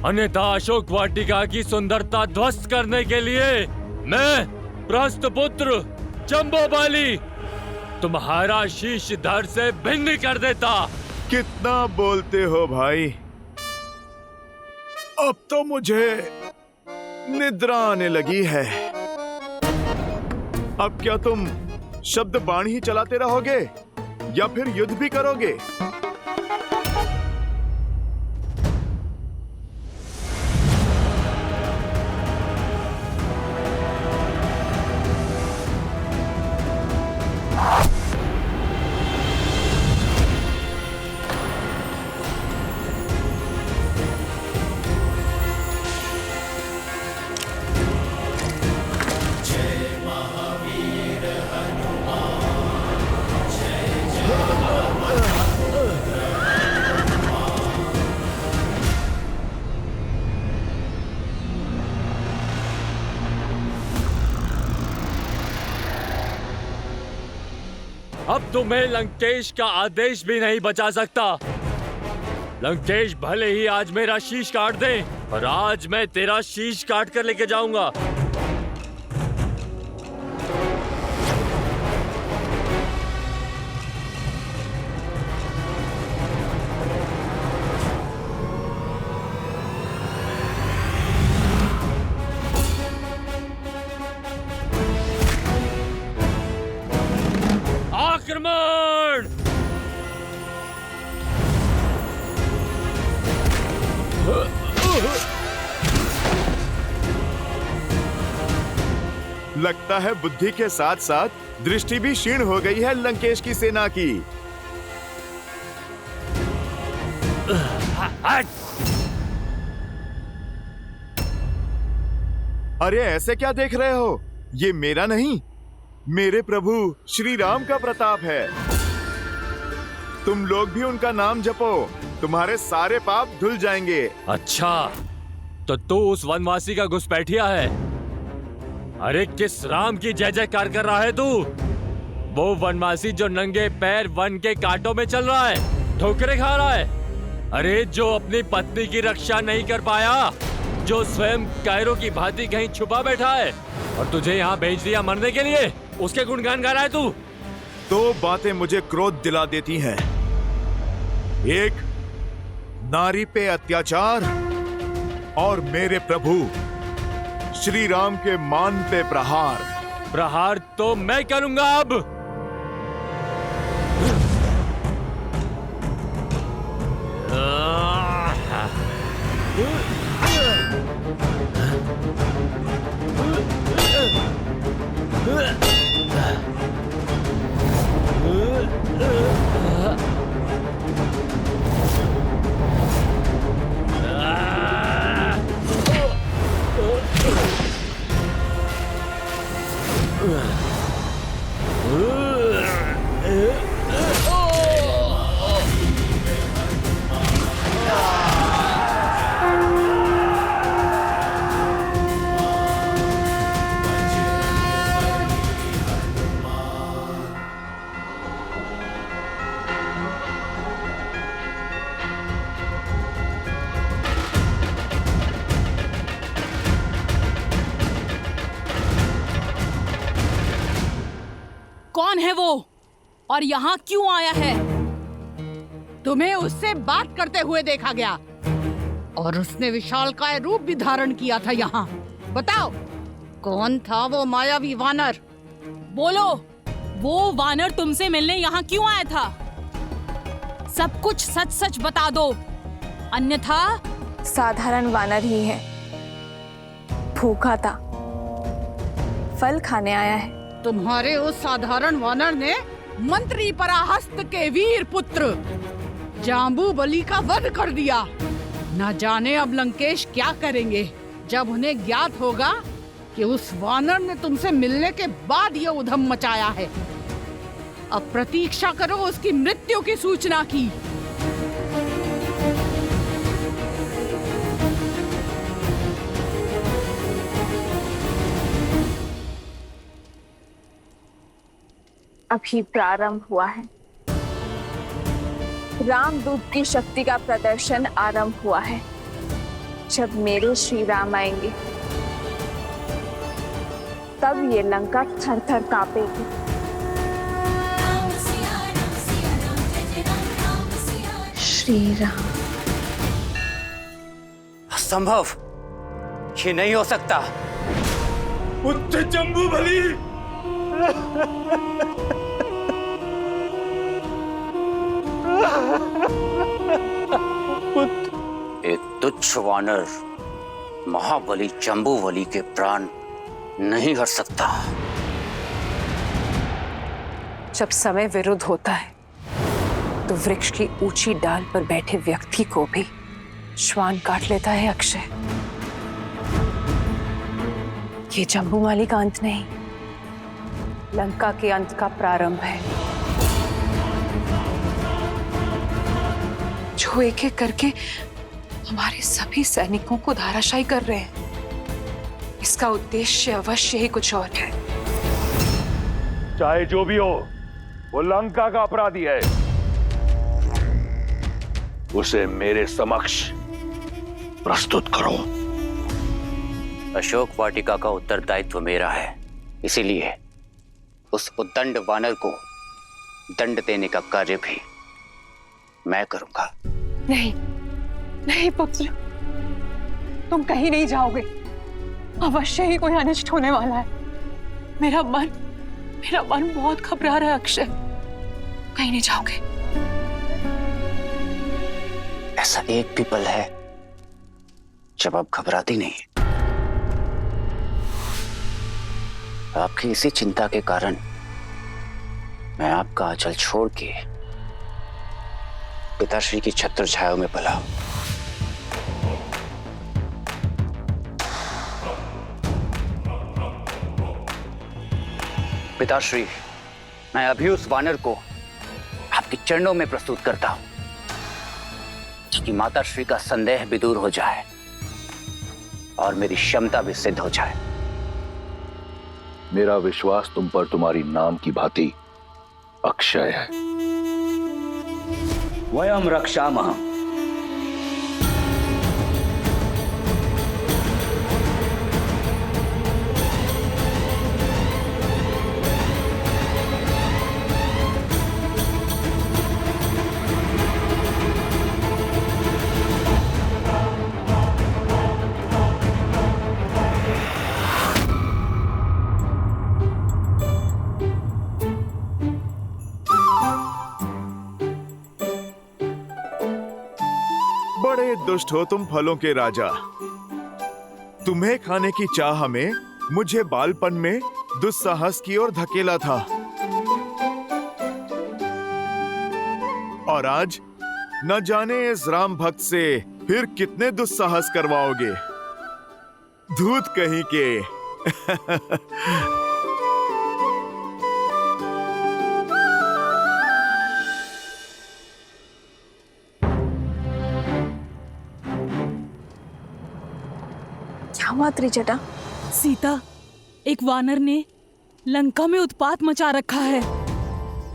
अन्यथा अशोक वाटिका की सुंदरता ध्वस्त करने के लिए मैं प्रस्थपुत्र जम्बोबाली तुम्हारा शीश धड़ से भिन्न कर देता। कितना बोलते हो भाई, अब तो मुझे निद्रा आने लगी है। अब क्या तुम शब्द बाण ही चलाते रहोगे या फिर युद्ध भी करोगे? अब तुम्हें लंकेश का आदेश भी नहीं बचा सकता। लंकेश भले ही आज मेरा शीश काट दे, और आज मैं तेरा शीश काट कर लेके जाऊंगा। आक्रमण! लगता है बुद्धि के साथ साथ दृष्टि भी क्षीण हो गई है लंकेश की सेना की। अरे ऐसे क्या देख रहे हो? ये मेरा नहीं, मेरे प्रभु श्री राम का प्रताप है। तुम लोग भी उनका नाम जपो, तुम्हारे सारे पाप धुल जाएंगे। अच्छा, तो तू उस वनवासी का घुसपैठिया है? अरे किस राम की जय जयकार कर रहा है तू? वो वनवासी जो नंगे पैर वन के कांटों में चल रहा है, ठोकरें खा रहा है। अरे जो अपनी पत्नी की रक्षा नहीं कर पाया, जो स्वयं कायरों की भांति कहीं छुपा बैठा है, और तुझे यहाँ भेज दिया मरने के लिए, उसके गुणगान गा रहा है तू। दो बातें मुझे क्रोध दिला देती हैं। एक, नारी पे अत्याचार, और मेरे प्रभु श्री राम के मान पे प्रहार। प्रहार तो मैं करूंगा अब। कौन है वो और यहाँ क्यों आया है? तुम्हें उससे बात करते हुए देखा गया और उसने विशालकाय रूप भी धारण किया था यहाँ। बताओ, कौन था वो मायावी वानर? बोलो, वो वानर तुमसे मिलने यहाँ क्यों आया था? सब कुछ सच सच बता दो, अन्यथा। साधारण वानर ही है, भूखा था, फल खाने आया है। तुम्हारे उस साधारण वानर ने मंत्री पराहस्त के वीर पुत्र जाम्बूबली का वध कर दिया। न जाने अब लंकेश क्या करेंगे जब उन्हें ज्ञात होगा कि उस वानर ने तुमसे मिलने के बाद यह उधम मचाया है। अब प्रतीक्षा करो उसकी मृत्यु की सूचना की। अभी प्रारंभ हुआ है। रामदूत की शक्ति का प्रदर्शन आरंभ हुआ है। जब मेरे श्री राम आएंगे तब ये लंका थर थर कांपेगी। श्री राम। असंभव, ये नहीं हो सकता। पुत्र जम्बूबली, एक तुच्छ वानर महाबली जम्बूबली के प्राण नहीं हर सकता। जब समय विरुद्ध होता है तो वृक्ष की ऊंची डाल पर बैठे व्यक्ति को भी श्वान काट लेता है। अक्षय, ये जम्बूमाली का अंत नहीं, लंका के अंत का प्रारंभ है, जो एक एक करके हमारे सभी सैनिकों को धाराशायी कर रहे हैं। इसका उद्देश्य अवश्य ही कुछ और है। चाहे जो भी हो, वो लंका का अपराधी है। उसे मेरे समक्ष प्रस्तुत करो। अशोक वाटिका का उत्तरदायित्व मेरा है, इसीलिए उस उद्दंड वानर को दंड देने का कार्य भी मैं करूंगा। नहीं, नहीं पुत्र, तुम कहीं नहीं जाओगे। अवश्य ही कोई अनिष्ट होने वाला है। मेरा मन बहुत घबरा रहा है अक्षय। कहीं नहीं जाओगे। ऐसा एक भी पल है जब आप घबराती नहीं। आपकी इसी चिंता के कारण मैं आपका आंचल छोड़ के पिताश्री की छत्र छाया में पला। पिताश्री, मैं अभी उस वानर को आपके चरणों में प्रस्तुत करता हूं, कि माताश्री का संदेह भी दूर हो जाए और मेरी क्षमता भी सिद्ध हो जाए। मेरा विश्वास तुम पर तुम्हारी नाम की भांति अक्षय है। वयम रक्षामः। बड़े दुष्ट हो तुम फलों के राजा। तुम्हें खाने की चाह में मुझे बालपन में दुस्साहस की ओर धकेला था, और आज न जाने इस राम भक्त से फिर कितने दुस्साहस करवाओगे। धूत कहीं के। क्या हुआ त्रिजटा? सीता, एक वानर ने लंका में उत्पात मचा रखा है।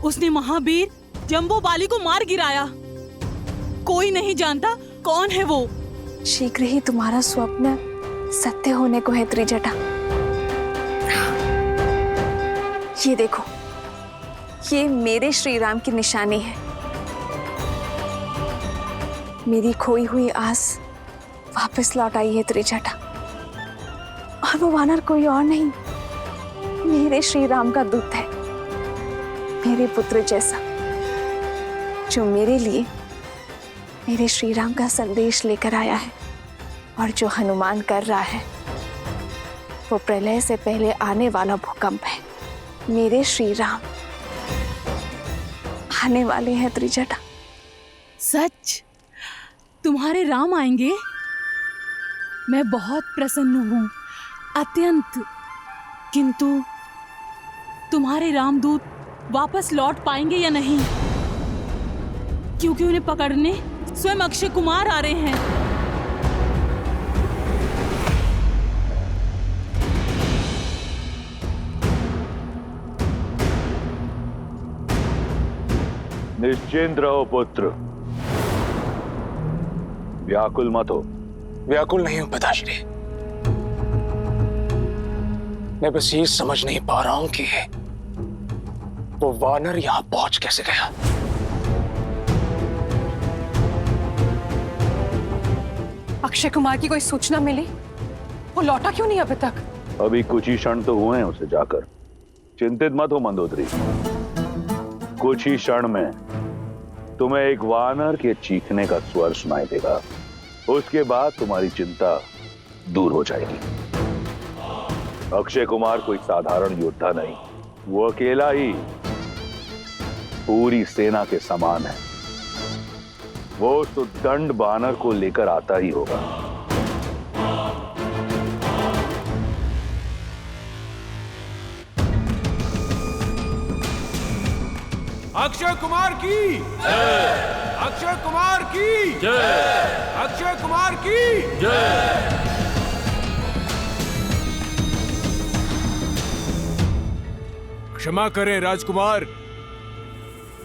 उसने महावीर जम्बोबाली को मार गिराया। कोई नहीं जानता कौन है वो। शीघ्र ही तुम्हारा स्वप्न सत्य होने को है त्रिजटा। ये देखो, ये मेरे श्री राम की निशानी है। मेरी खोई हुई आस वापस लौट आई है त्रिजटा। और वो वानर कोई और नहीं, मेरे श्री राम का दूत है, मेरे पुत्र जैसा, जो मेरे लिए मेरे श्री राम का संदेश लेकर आया है। और जो हनुमान कर रहा है वो प्रलय से पहले आने वाला भूकंप है। मेरे श्री राम आने वाले हैं त्रिजटा। सच? तुम्हारे राम आएंगे? मैं बहुत प्रसन्न हूँ, अत्यंत। किंतु तुम्हारे रामदूत वापस लौट पाएंगे या नहीं? क्योंकि उन्हें पकड़ने स्वयं अक्षय कुमार आ रहे हैं। निश्चिंत रहो पुत्र, व्याकुल मत हो। व्याकुल नहीं हूं पिताश्री। मैं बस ये समझ नहीं पा रहा हूं कि वो वानर यहां पहुंच कैसे गया। अक्षय कुमार की कोई सूचना मिली? वो लौटा क्यों नहीं अभी तक? अभी कुछ ही क्षण तो हुए हैं उसे जाकर। चिंतित मत हो मंदोदरी, कुछ ही क्षण में तुम्हें एक वानर के चीखने का स्वर सुनाई देगा। उसके बाद तुम्हारी चिंता दूर हो जाएगी। अक्षय कुमार कोई साधारण योद्धा नहीं, वो अकेला ही पूरी सेना के समान है। वो उस उद्दंड वानर को लेकर आता ही होगा। अक्षय कुमार की जय! अक्षय कुमार की जय! अक्षय कुमार की जय! क्षमा करें राजकुमार,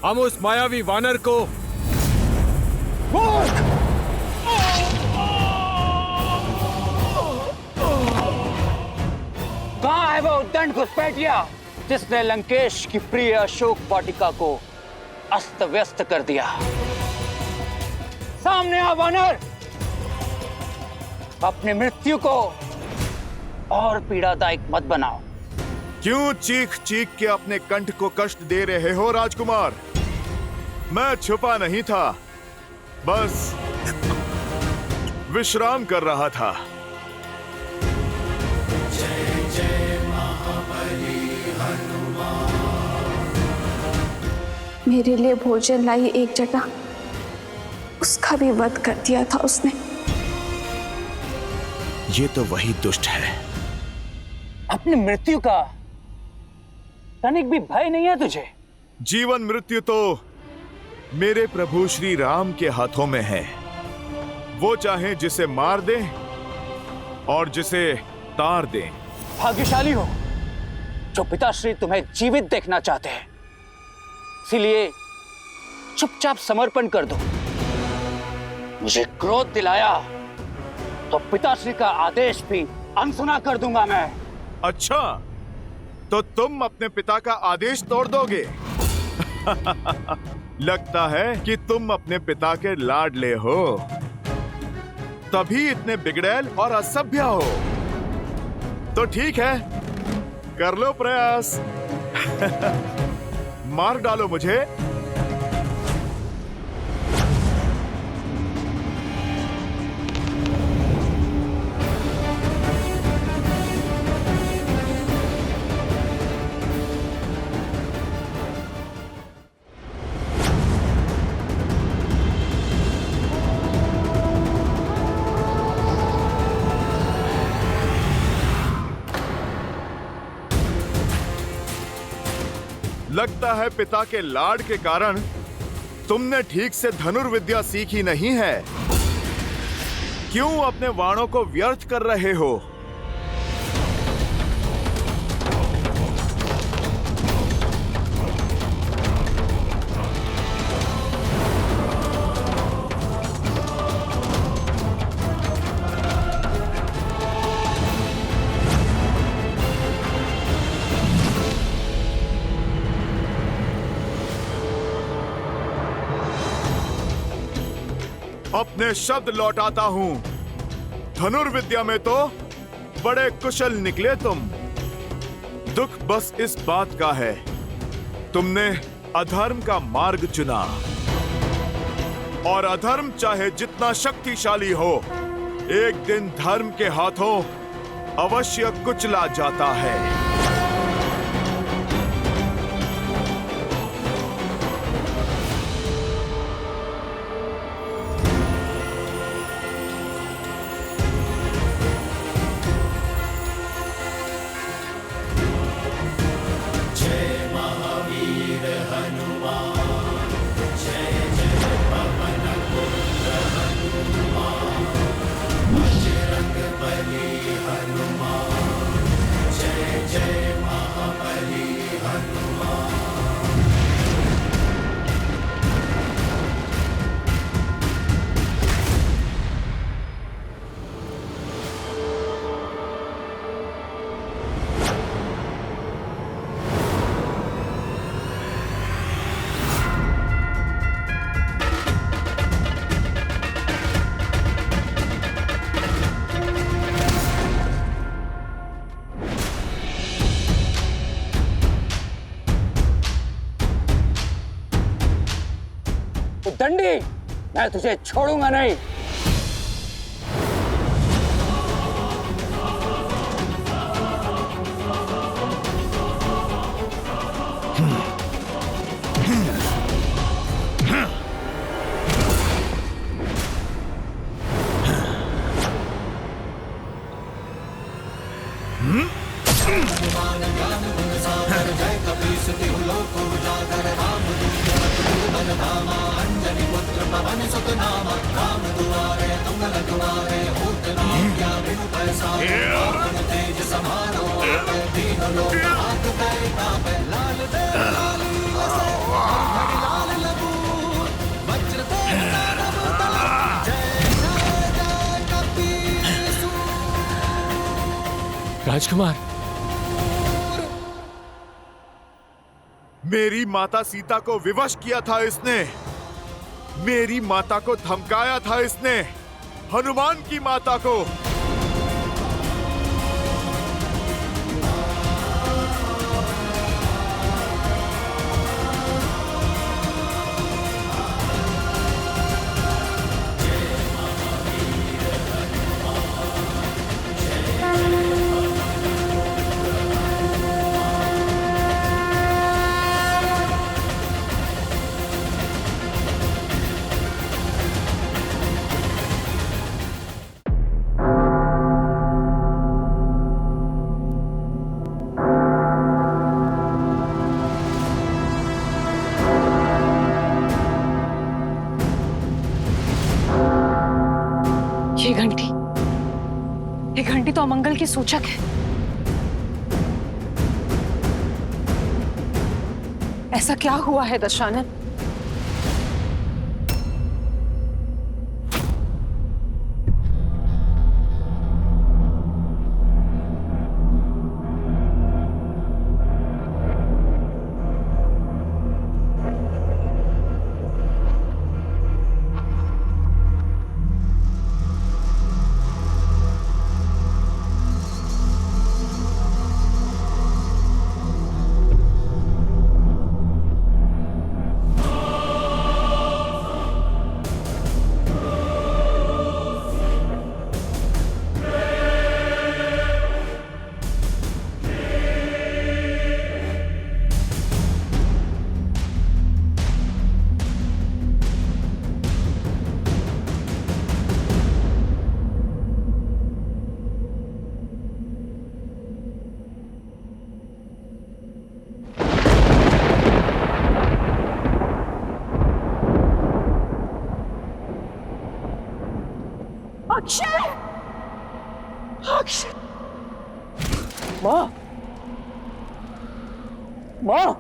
हम उस मायावी वानर को कहाँ है वो उद्दंड घुसपैठिया जिसने लंकेश की प्रिय अशोक वाटिका को अस्त व्यस्त कर दिया? सामने आ वानर, अपनी मृत्यु को और पीड़ादायक मत बनाओ। क्यों चीख चीख के अपने कंठ को कष्ट दे रहे हो राजकुमार? मैं छुपा नहीं था, बस विश्राम कर रहा था। मेरे लिए भोजन लाई एक जगह, उसका भी वध कर दिया था उसने। ये तो वही दुष्ट है। अपनी मृत्यु का तनिक भी भय नहीं है तुझे? जीवन मृत्यु तो मेरे प्रभु श्री राम के हाथों में है। वो चाहे जिसे मार दें और जिसे तार दें। भाग्यशाली हो जो पिताश्री तुम्हें जीवित देखना चाहते हैं, इसीलिए चुपचाप समर्पण कर दो। मुझे क्रोध दिलाया तो पिताश्री का आदेश भी अनसुना कर दूंगा मैं। अच्छा, तो तुम अपने पिता का आदेश तोड़ दोगे? लगता है कि तुम अपने पिता के लाडले हो, तभी इतने बिगड़ैल और असभ्य हो। तो ठीक है, कर लो प्रयास। मार डालो मुझे। लगता है पिता के लाड के कारण तुमने ठीक से धनुर्विद्या सीखी नहीं है। क्यों अपने बाणों को व्यर्थ कर रहे हो? अपने शब्द लौटाता हूं। धनुर्विद्या में तो बड़े कुशल निकले तुम। दुख बस इस बात का है, तुमने अधर्म का मार्ग चुना। और अधर्म चाहे जितना शक्तिशाली हो, एक दिन धर्म के हाथों अवश्य कुचला जाता है। दंडी, मैं तुझे छोड़ूंगा नहीं। लाल राजकुमार, मेरी माता सीता को विवश किया था इसने, मेरी माता को धमकाया था इसने, हनुमान की माता को। ये घंटी तो अमंगल की सूचक है। ऐसा क्या हुआ है दशानन? अक्षय! अक्षय! माँ! माँ!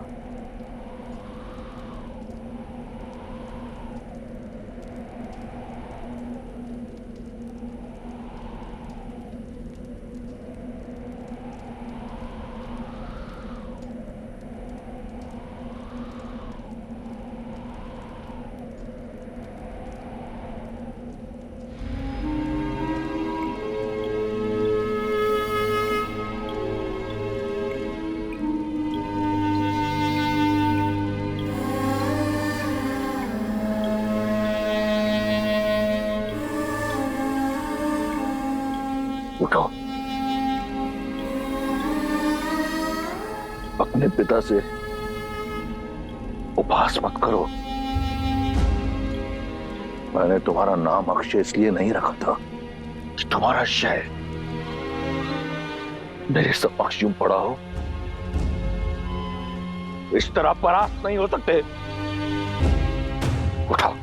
उठो, अपने पिता से उपहास मत करो। मैंने तुम्हारा नाम अक्षय इसलिए नहीं रखा था कि तुम्हारा शय मेरे समक्ष यूं पड़ा हो। इस तरह परास्त नहीं हो सकते। उठो।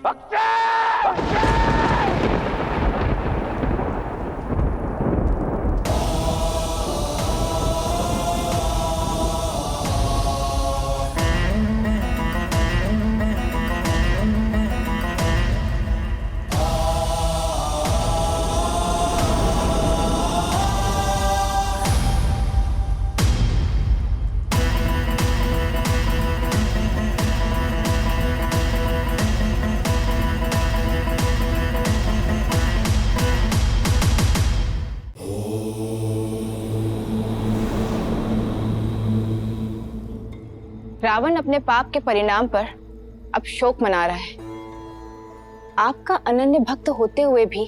अक्षय! रावण अपने पाप के परिणाम पर अब शोक मना रहा है। आपका अनन्य भक्त होते हुए भी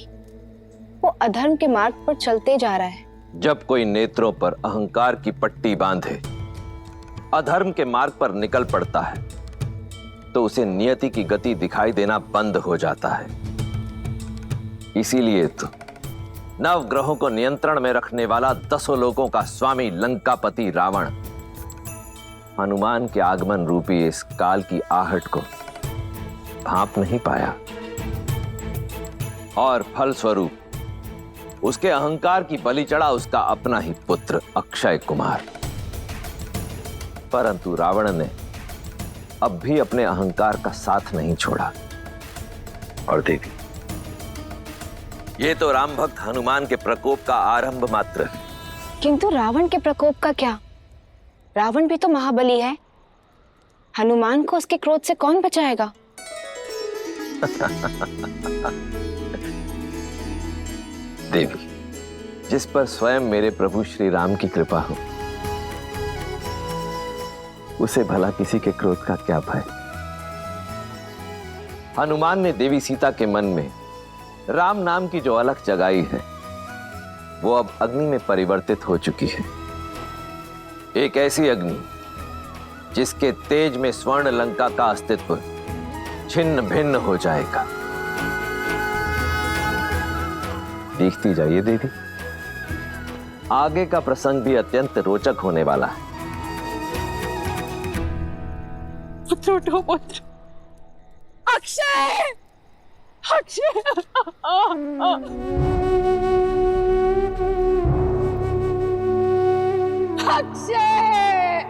वो अधर्म के मार्ग पर चलते जा रहा है। जब कोई नेत्रों पर अहंकार की पट्टी बांधे अधर्म के मार्ग पर निकल पड़ता है तो उसे नियति की गति दिखाई देना बंद हो जाता है। इसीलिए तो नवग्रहों को नियंत्रण में रखने वाला 10 लोकों का स्वामी लंकापति रावण हनुमान के आगमन रूपी इस काल की आहट को भांप नहीं पाया और फलस्वरूप उसके अहंकार की बलि चढ़ा उसका अपना ही पुत्र अक्षय कुमार। परंतु रावण ने अब भी अपने अहंकार का साथ नहीं छोड़ा। और देवी, ये तो राम भक्त हनुमान के प्रकोप का आरंभ मात्र है। किंतु रावण के प्रकोप का क्या? रावण भी तो महाबली है। हनुमान को उसके क्रोध से कौन बचाएगा? देवी, जिस पर स्वयं मेरे प्रभु श्री राम की कृपा हो, उसे भला किसी के क्रोध का क्या भय। हनुमान ने देवी सीता के मन में राम नाम की जो अलख जगाई है, वो अब अग्नि में परिवर्तित हो चुकी है। एक ऐसी अग्नि जिसके तेज में स्वर्ण लंका का अस्तित्व छिन्न भिन्न हो जाएगा। देखती जाइए देवी, आगे का प्रसंग भी अत्यंत रोचक होने वाला है। पुत्र उठो पुत्र। अक्षय, अक्षय, अक्षय,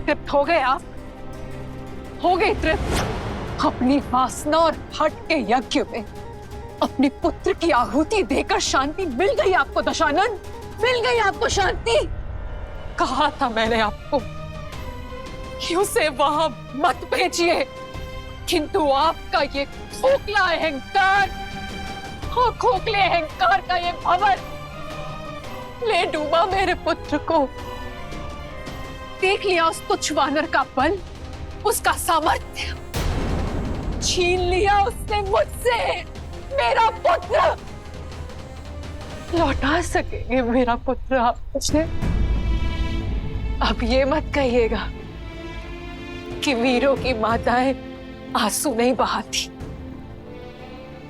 तृप्त हो गए आप? हो गए तृप्त? अपनी वासना और हट के यज्ञ में अपने पुत्र की आहुति देकर शांति मिल गई आपको दशानन? मिल गई आपको शांति? कहा था मैंने आपको कि उसे वहां मत भेजिए, किंतु आपका ये खोखला अहंकार, खोखले अहंकार का ये भंवर ले डूबा मेरे पुत्र को। देख लिया उस तुच्छ वानर का बल, उसका सामर्थ्य, छीन लिया उसने मुझसे मेरा पुत्र। लौटा सकेंगे मेरा पुत्र आप मुझे? अब ये मत कहिएगा कि वीरों की माताएं आंसू नहीं बहाती,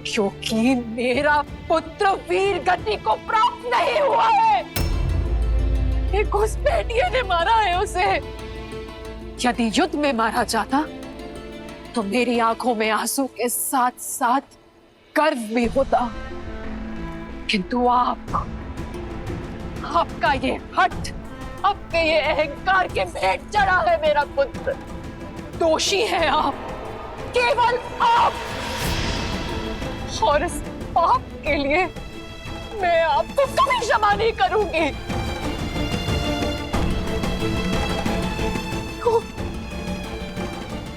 क्योंकि मेरा पुत्र वीर गति को प्राप्त नहीं हुआ है। एक घुसपैठिए ने मारा है उसे। यदि युद्ध में मारा जाता तो मेरी आंखों में आंसू के साथ साथ गर्व भी होता, किंतु आपका ये हठ, आपके ये अहंकार के भेंट चढ़ा है मेरा पुत्र। दोषी है आप, केवल आप, और इस पाप के लिए मैं आपको कभी क्षमा नहीं करूंगी।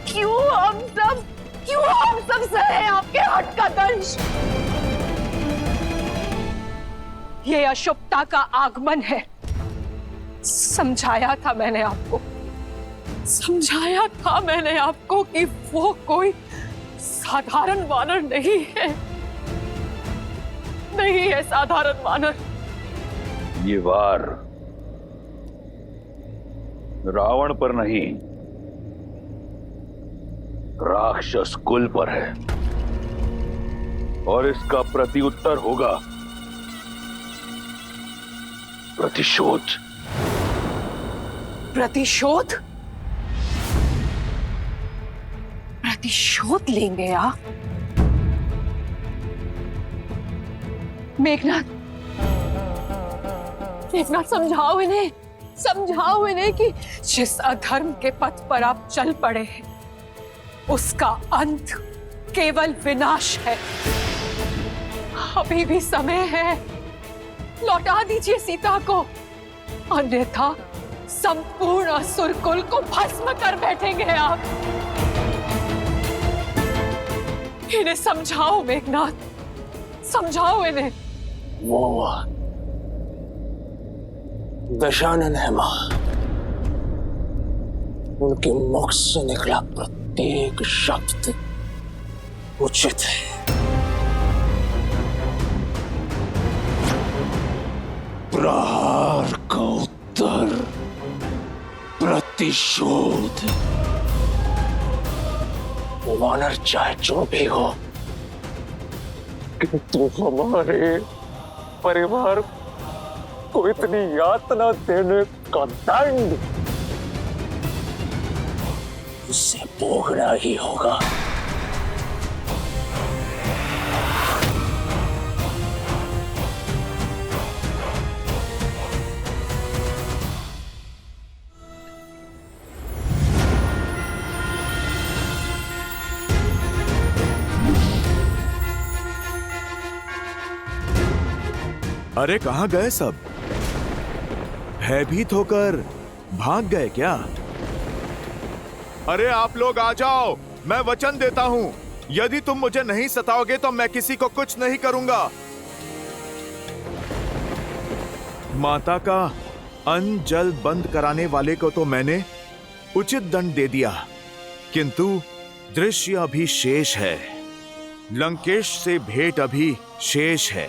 क्यों हम सब सहे आपके हट का दंश? ये अशुभता का आगमन है। समझाया था मैंने आपको कि वो कोई साधारण वानर नहीं है साधारण वानर। ये वार रावण पर नहीं, राक्षस कुल पर है, और इसका प्रत्युत्तर होगा प्रतिशोध। प्रतिशोध? प्रतिशोध लेंगे आप? मेघनाथ, समझाओ इन्हें कि जिस अधर्म के पथ पर आप चल पड़े हैं, उसका अंत केवल विनाश है। अभी भी समय है, लौटा दीजिए सीता को, अन्यथा संपूर्ण असुर कुल को भस्म कर बैठेंगे आप। इन्हें समझाओ मेघनाथ, समझाओ इन्हें। वो दशानन है मां, उनके मुख से निकला प्रत्येक शब्द उचित है। प्रहार का उत्तर प्रतिशोध। वानर चाहे जो भी हो, किंतु हमारे परिवार को इतनी यातना देने का दंड उसे भोगना ही होगा। अरे कहाँ गए सब? भयभीत होकर भाग गए क्या? अरे आप लोग आ जाओ, मैं वचन देता हूँ, यदि तुम मुझे नहीं सताओगे तो मैं किसी को कुछ नहीं करूंगा। माता का अन्न जल बंद कराने वाले को तो मैंने उचित दंड दे दिया, किंतु दृश्य अभी शेष है। लंकेश से भेंट अभी शेष है,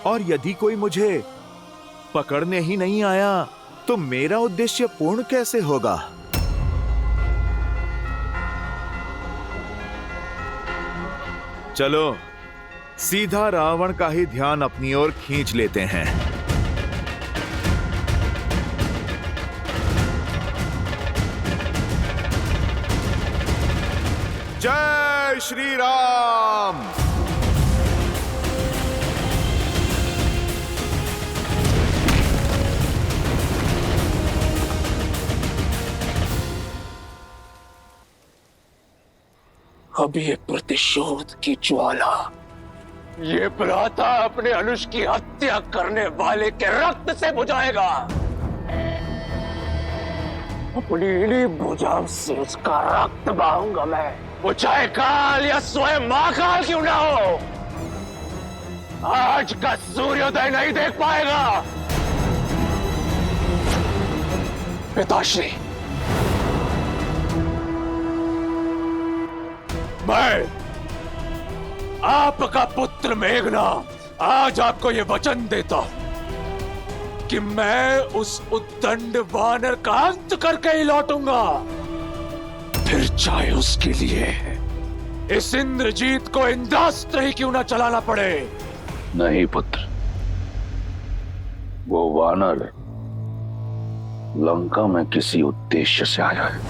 और यदि कोई मुझे पकड़ने ही नहीं आया तो मेरा उद्देश्य पूर्ण कैसे होगा? चलो सीधा रावण का ही ध्यान अपनी ओर खींच लेते हैं। जय श्री राम। अब ये प्रतिशोध की ज्वाला, ये भ्राता अपने अनुज की हत्या करने वाले के रक्त से बुझाएगा। अपनी इन्हीं भुजाओं से उसका रक्त बहाऊंगा मैं, वो चाहे काल या स्वयं महाकाल क्यों ना हो। आज का सूर्योदय नहीं देख पाएगा। पिताश्री, मैं आपका पुत्र मेघनाद आज आपको यह वचन देता हूं कि मैं उस उद्दंड वानर का अंत करके ही लौटूंगा, फिर चाहे उसके लिए इस इंद्रजीत को इंद्रास्त्र ही क्यों ना चलाना पड़े। नहीं पुत्र, वो वानर लंका में किसी उद्देश्य से आया है।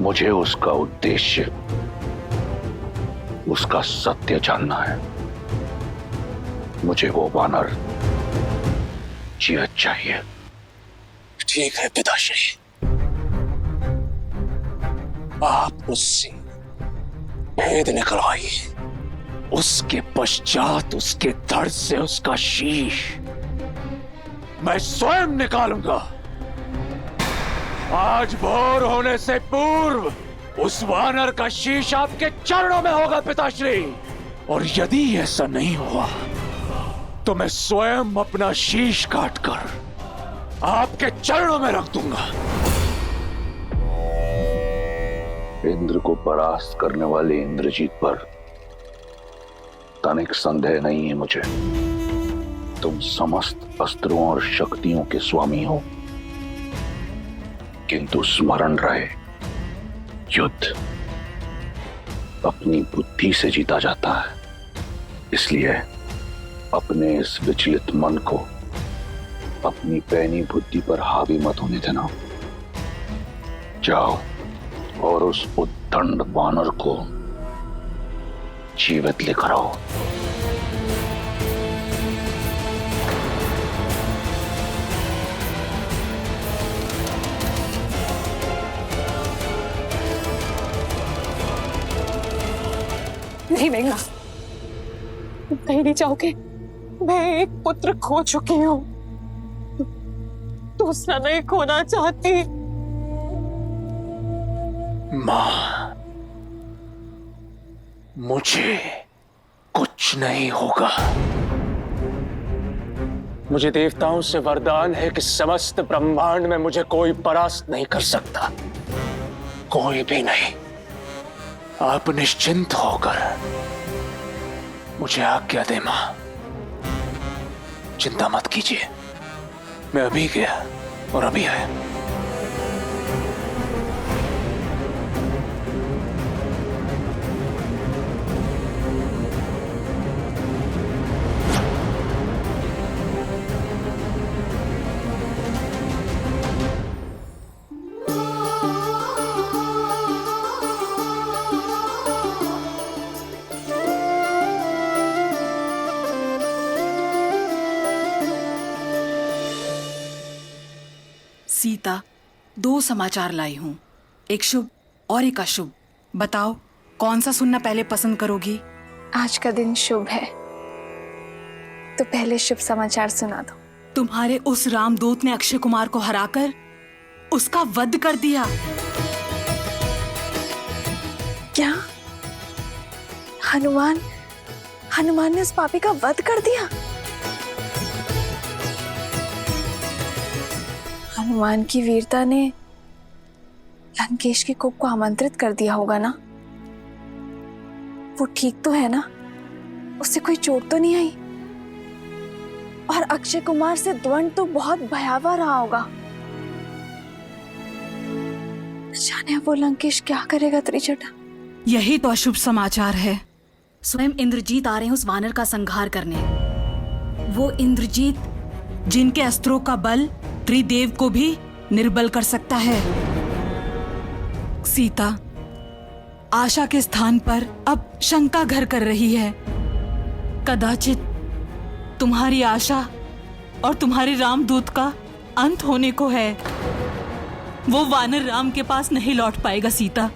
मुझे उसका उद्देश्य, उसका सत्य जानना है। मुझे वो वानर जीवित चाहिए। ठीक है पिताश्री, आप उससे भेद निकलवाइए, उसके पश्चात उसके धड़ से उसका शीश मैं स्वयं निकालूंगा। आज भोर होने से पूर्व उस वानर का शीश आपके चरणों में होगा पिताश्री, और यदि ऐसा नहीं हुआ तो मैं स्वयं अपना शीश काटकर आपके चरणों में रख दूंगा। इंद्र को परास्त करने वाले इंद्रजीत पर तनिक संदेह नहीं है मुझे। तुम समस्त अस्त्रों और शक्तियों के स्वामी हो, किंतु स्मरण रहे, युद्ध अपनी बुद्धि से जीता जाता है। इसलिए अपने इस विचलित मन को अपनी पैनी बुद्धि पर हावी मत होने देना। जाओ और उस उद्दंड वानर को जीवित लेकर आओ। नहीं मेघना, तुम कहीं नहीं जाओगे। मैं एक पुत्र खो चुकी हूँ, दूसरा नहीं खोना चाहती। मां, मुझे कुछ नहीं होगा। मुझे देवताओं से वरदान है कि समस्त ब्रह्मांड में मुझे कोई परास्त नहीं कर सकता, कोई भी नहीं। आप निश्चिंत होकर मुझे आज्ञा दे मां, चिंता मत कीजिए। मैं अभी गया और अभी आया। सीता, 2 समाचार लाई हूँ, एक शुभ और एक अशुभ। बताओ कौन सा सुनना पहले पसंद करोगी? आज का दिन शुभ है, तो पहले शुभ समाचार सुना दो। तुम्हारे उस रामदूत ने अक्षय कुमार को हराकर उसका वध कर दिया। क्या? हनुमान ने उस पापी का वध कर दिया? हनुमान की वीरता ने लंकेश के कोप को आमंत्रित कर दिया होगा ना? वो ठीक तो है ना? उससे कोई चोट तो नहीं आई? और अक्षय कुमार से द्वंद तो बहुत भयावह रहा होगा। जाने वो लंकेश क्या करेगा त्रिजटा? यही तो अशुभ समाचार है। स्वयं इंद्रजीत आ रहे हैं उस वानर का संहार करने। वो इंद्रजीत जिनके अस्त्रों का बल त्रिदेव को भी निर्बल कर सकता है। सीता, आशा के स्थान पर अब शंका घर कर रही है। कदाचित तुम्हारी आशा और तुम्हारे रामदूत का अंत होने को है। वो वानर राम के पास नहीं लौट पाएगा सीता।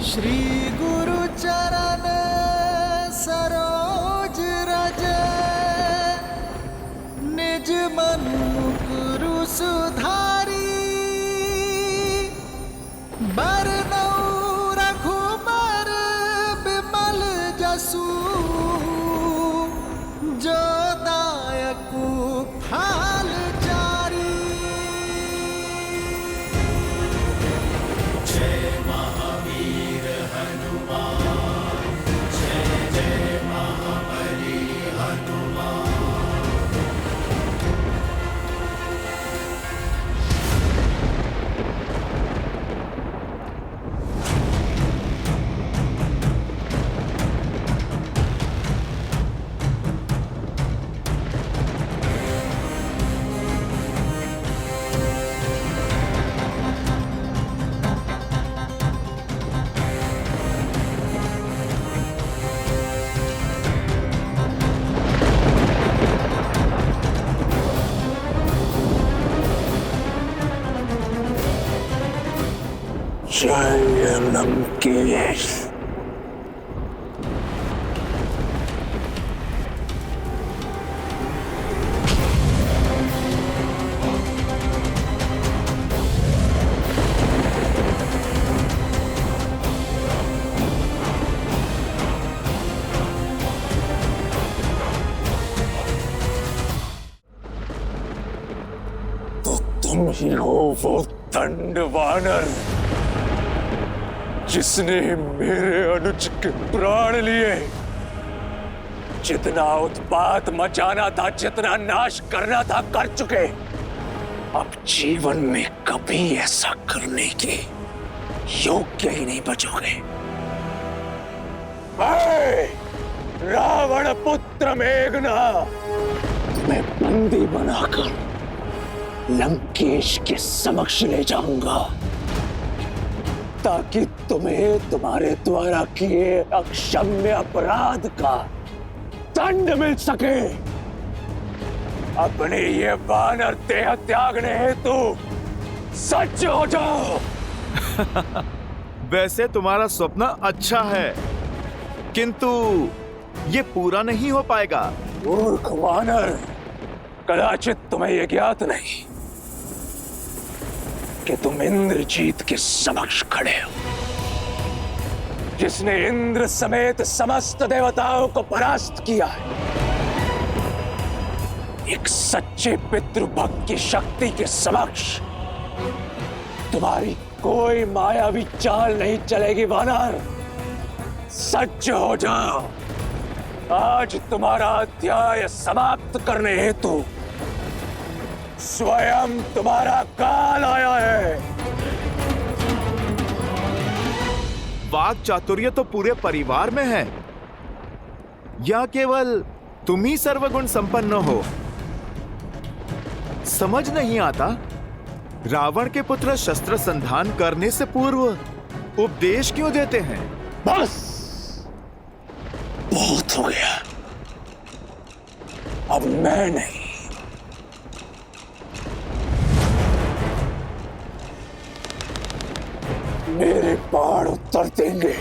श्री गुरु चरण सरोज रज, निज मन मुकुरु सुधारी। बरनौ रघुबर बिमल जसु, जो दायकु फल चारी। जय महावीर हनुमान, जय जय महाबली हनुमान। जय लंकेश। तो तुम ही हो वो दंड वानर जिसने मेरे अनुज के प्राण लिए। जितना उत्पात मचाना था, जितना नाश करना था, कर चुके। अब जीवन में कभी ऐसा करने के योग्य ही नहीं बचोगे। रावण पुत्र मेघनाद, मैं बंदी बनाकर लंकेश के समक्ष ले जाऊंगा, ताकि तुम्हें तुम्हारे द्वारा किए अक्षम्य अपराध का दंड मिल सके। अपने ये वानर देह त्यागने हेतु सज्ज हो जाओ। वैसे तुम्हारा स्वप्न अच्छा है, किंतु ये पूरा नहीं हो पाएगा। मूर्ख वानर, कदाचित तुम्हें यह ज्ञात नहीं कि तुम इंद्रजीत के समक्ष खड़े हो, जिसने इंद्र समेत समस्त देवताओं को परास्त किया है। एक सच्चे पितृभक्त की शक्ति के समक्ष तुम्हारी कोई मायावी चाल नहीं चलेगी वानर। सज्ज हो जाओ, आज तुम्हारा अध्याय समाप्त करने हेतु स्वयं तुम्हारा काल आया है। वाक चातुर्य तो पूरे परिवार में है, या केवल तुम ही सर्वगुण संपन्न हो? समझ नहीं आता, रावण के पुत्र शस्त्र संधान करने से पूर्व उपदेश क्यों देते हैं? बस बहुत हो गया, अब मैं नहीं, मेरे बाण उत्तर देंगे।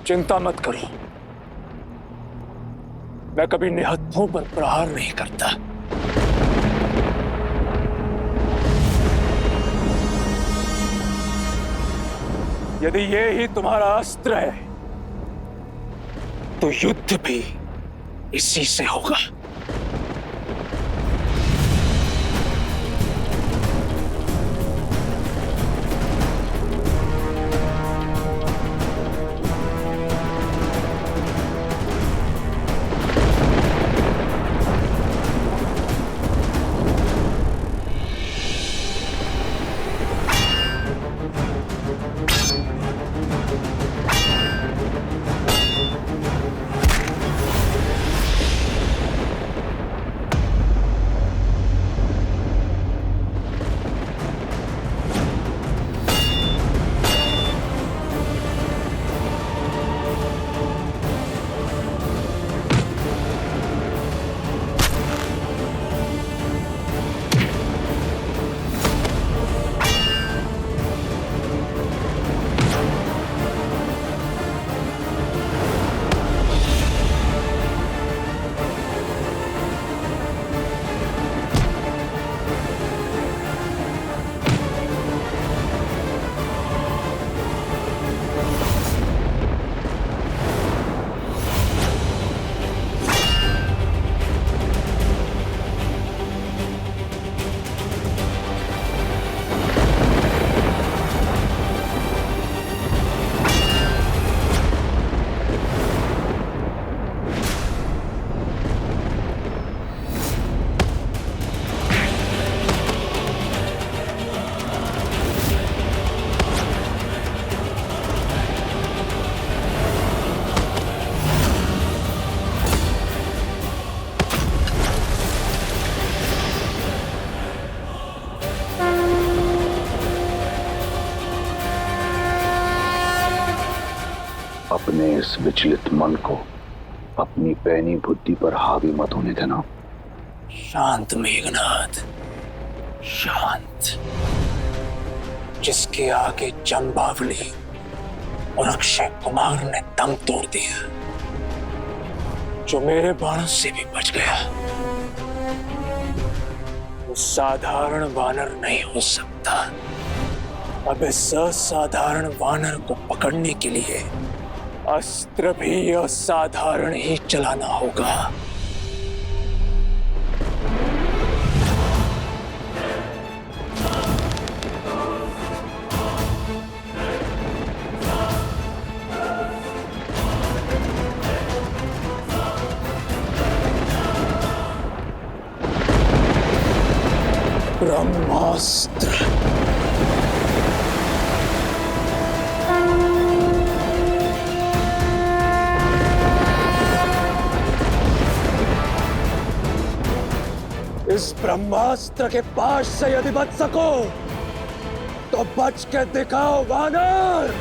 चिंता मत करो, मैं कभी निहत्थों पर प्रहार नहीं करता। यदि ये ही तुम्हारा अस्त्र है तो युद्ध भी इसी से होगा। अपने इस विचलित मन को अपनी पैनी बुद्धि पर हावी मत होने देना। शांत मेघनाद, शांत। जिसके आगे जंबावली और अक्षय कुमार ने दम तोड़ दिया, जो मेरे बाणों से भी बच गया वो साधारण वानर नहीं हो सकता। अब इस असाधारण वानर को पकड़ने के लिए अस्त्र भी असाधारण ही चलाना होगा। ब्रह्मास्त्र। इस ब्रह्मास्त्र के पाश से यदि बच सको तो बच के दिखाओ वानर।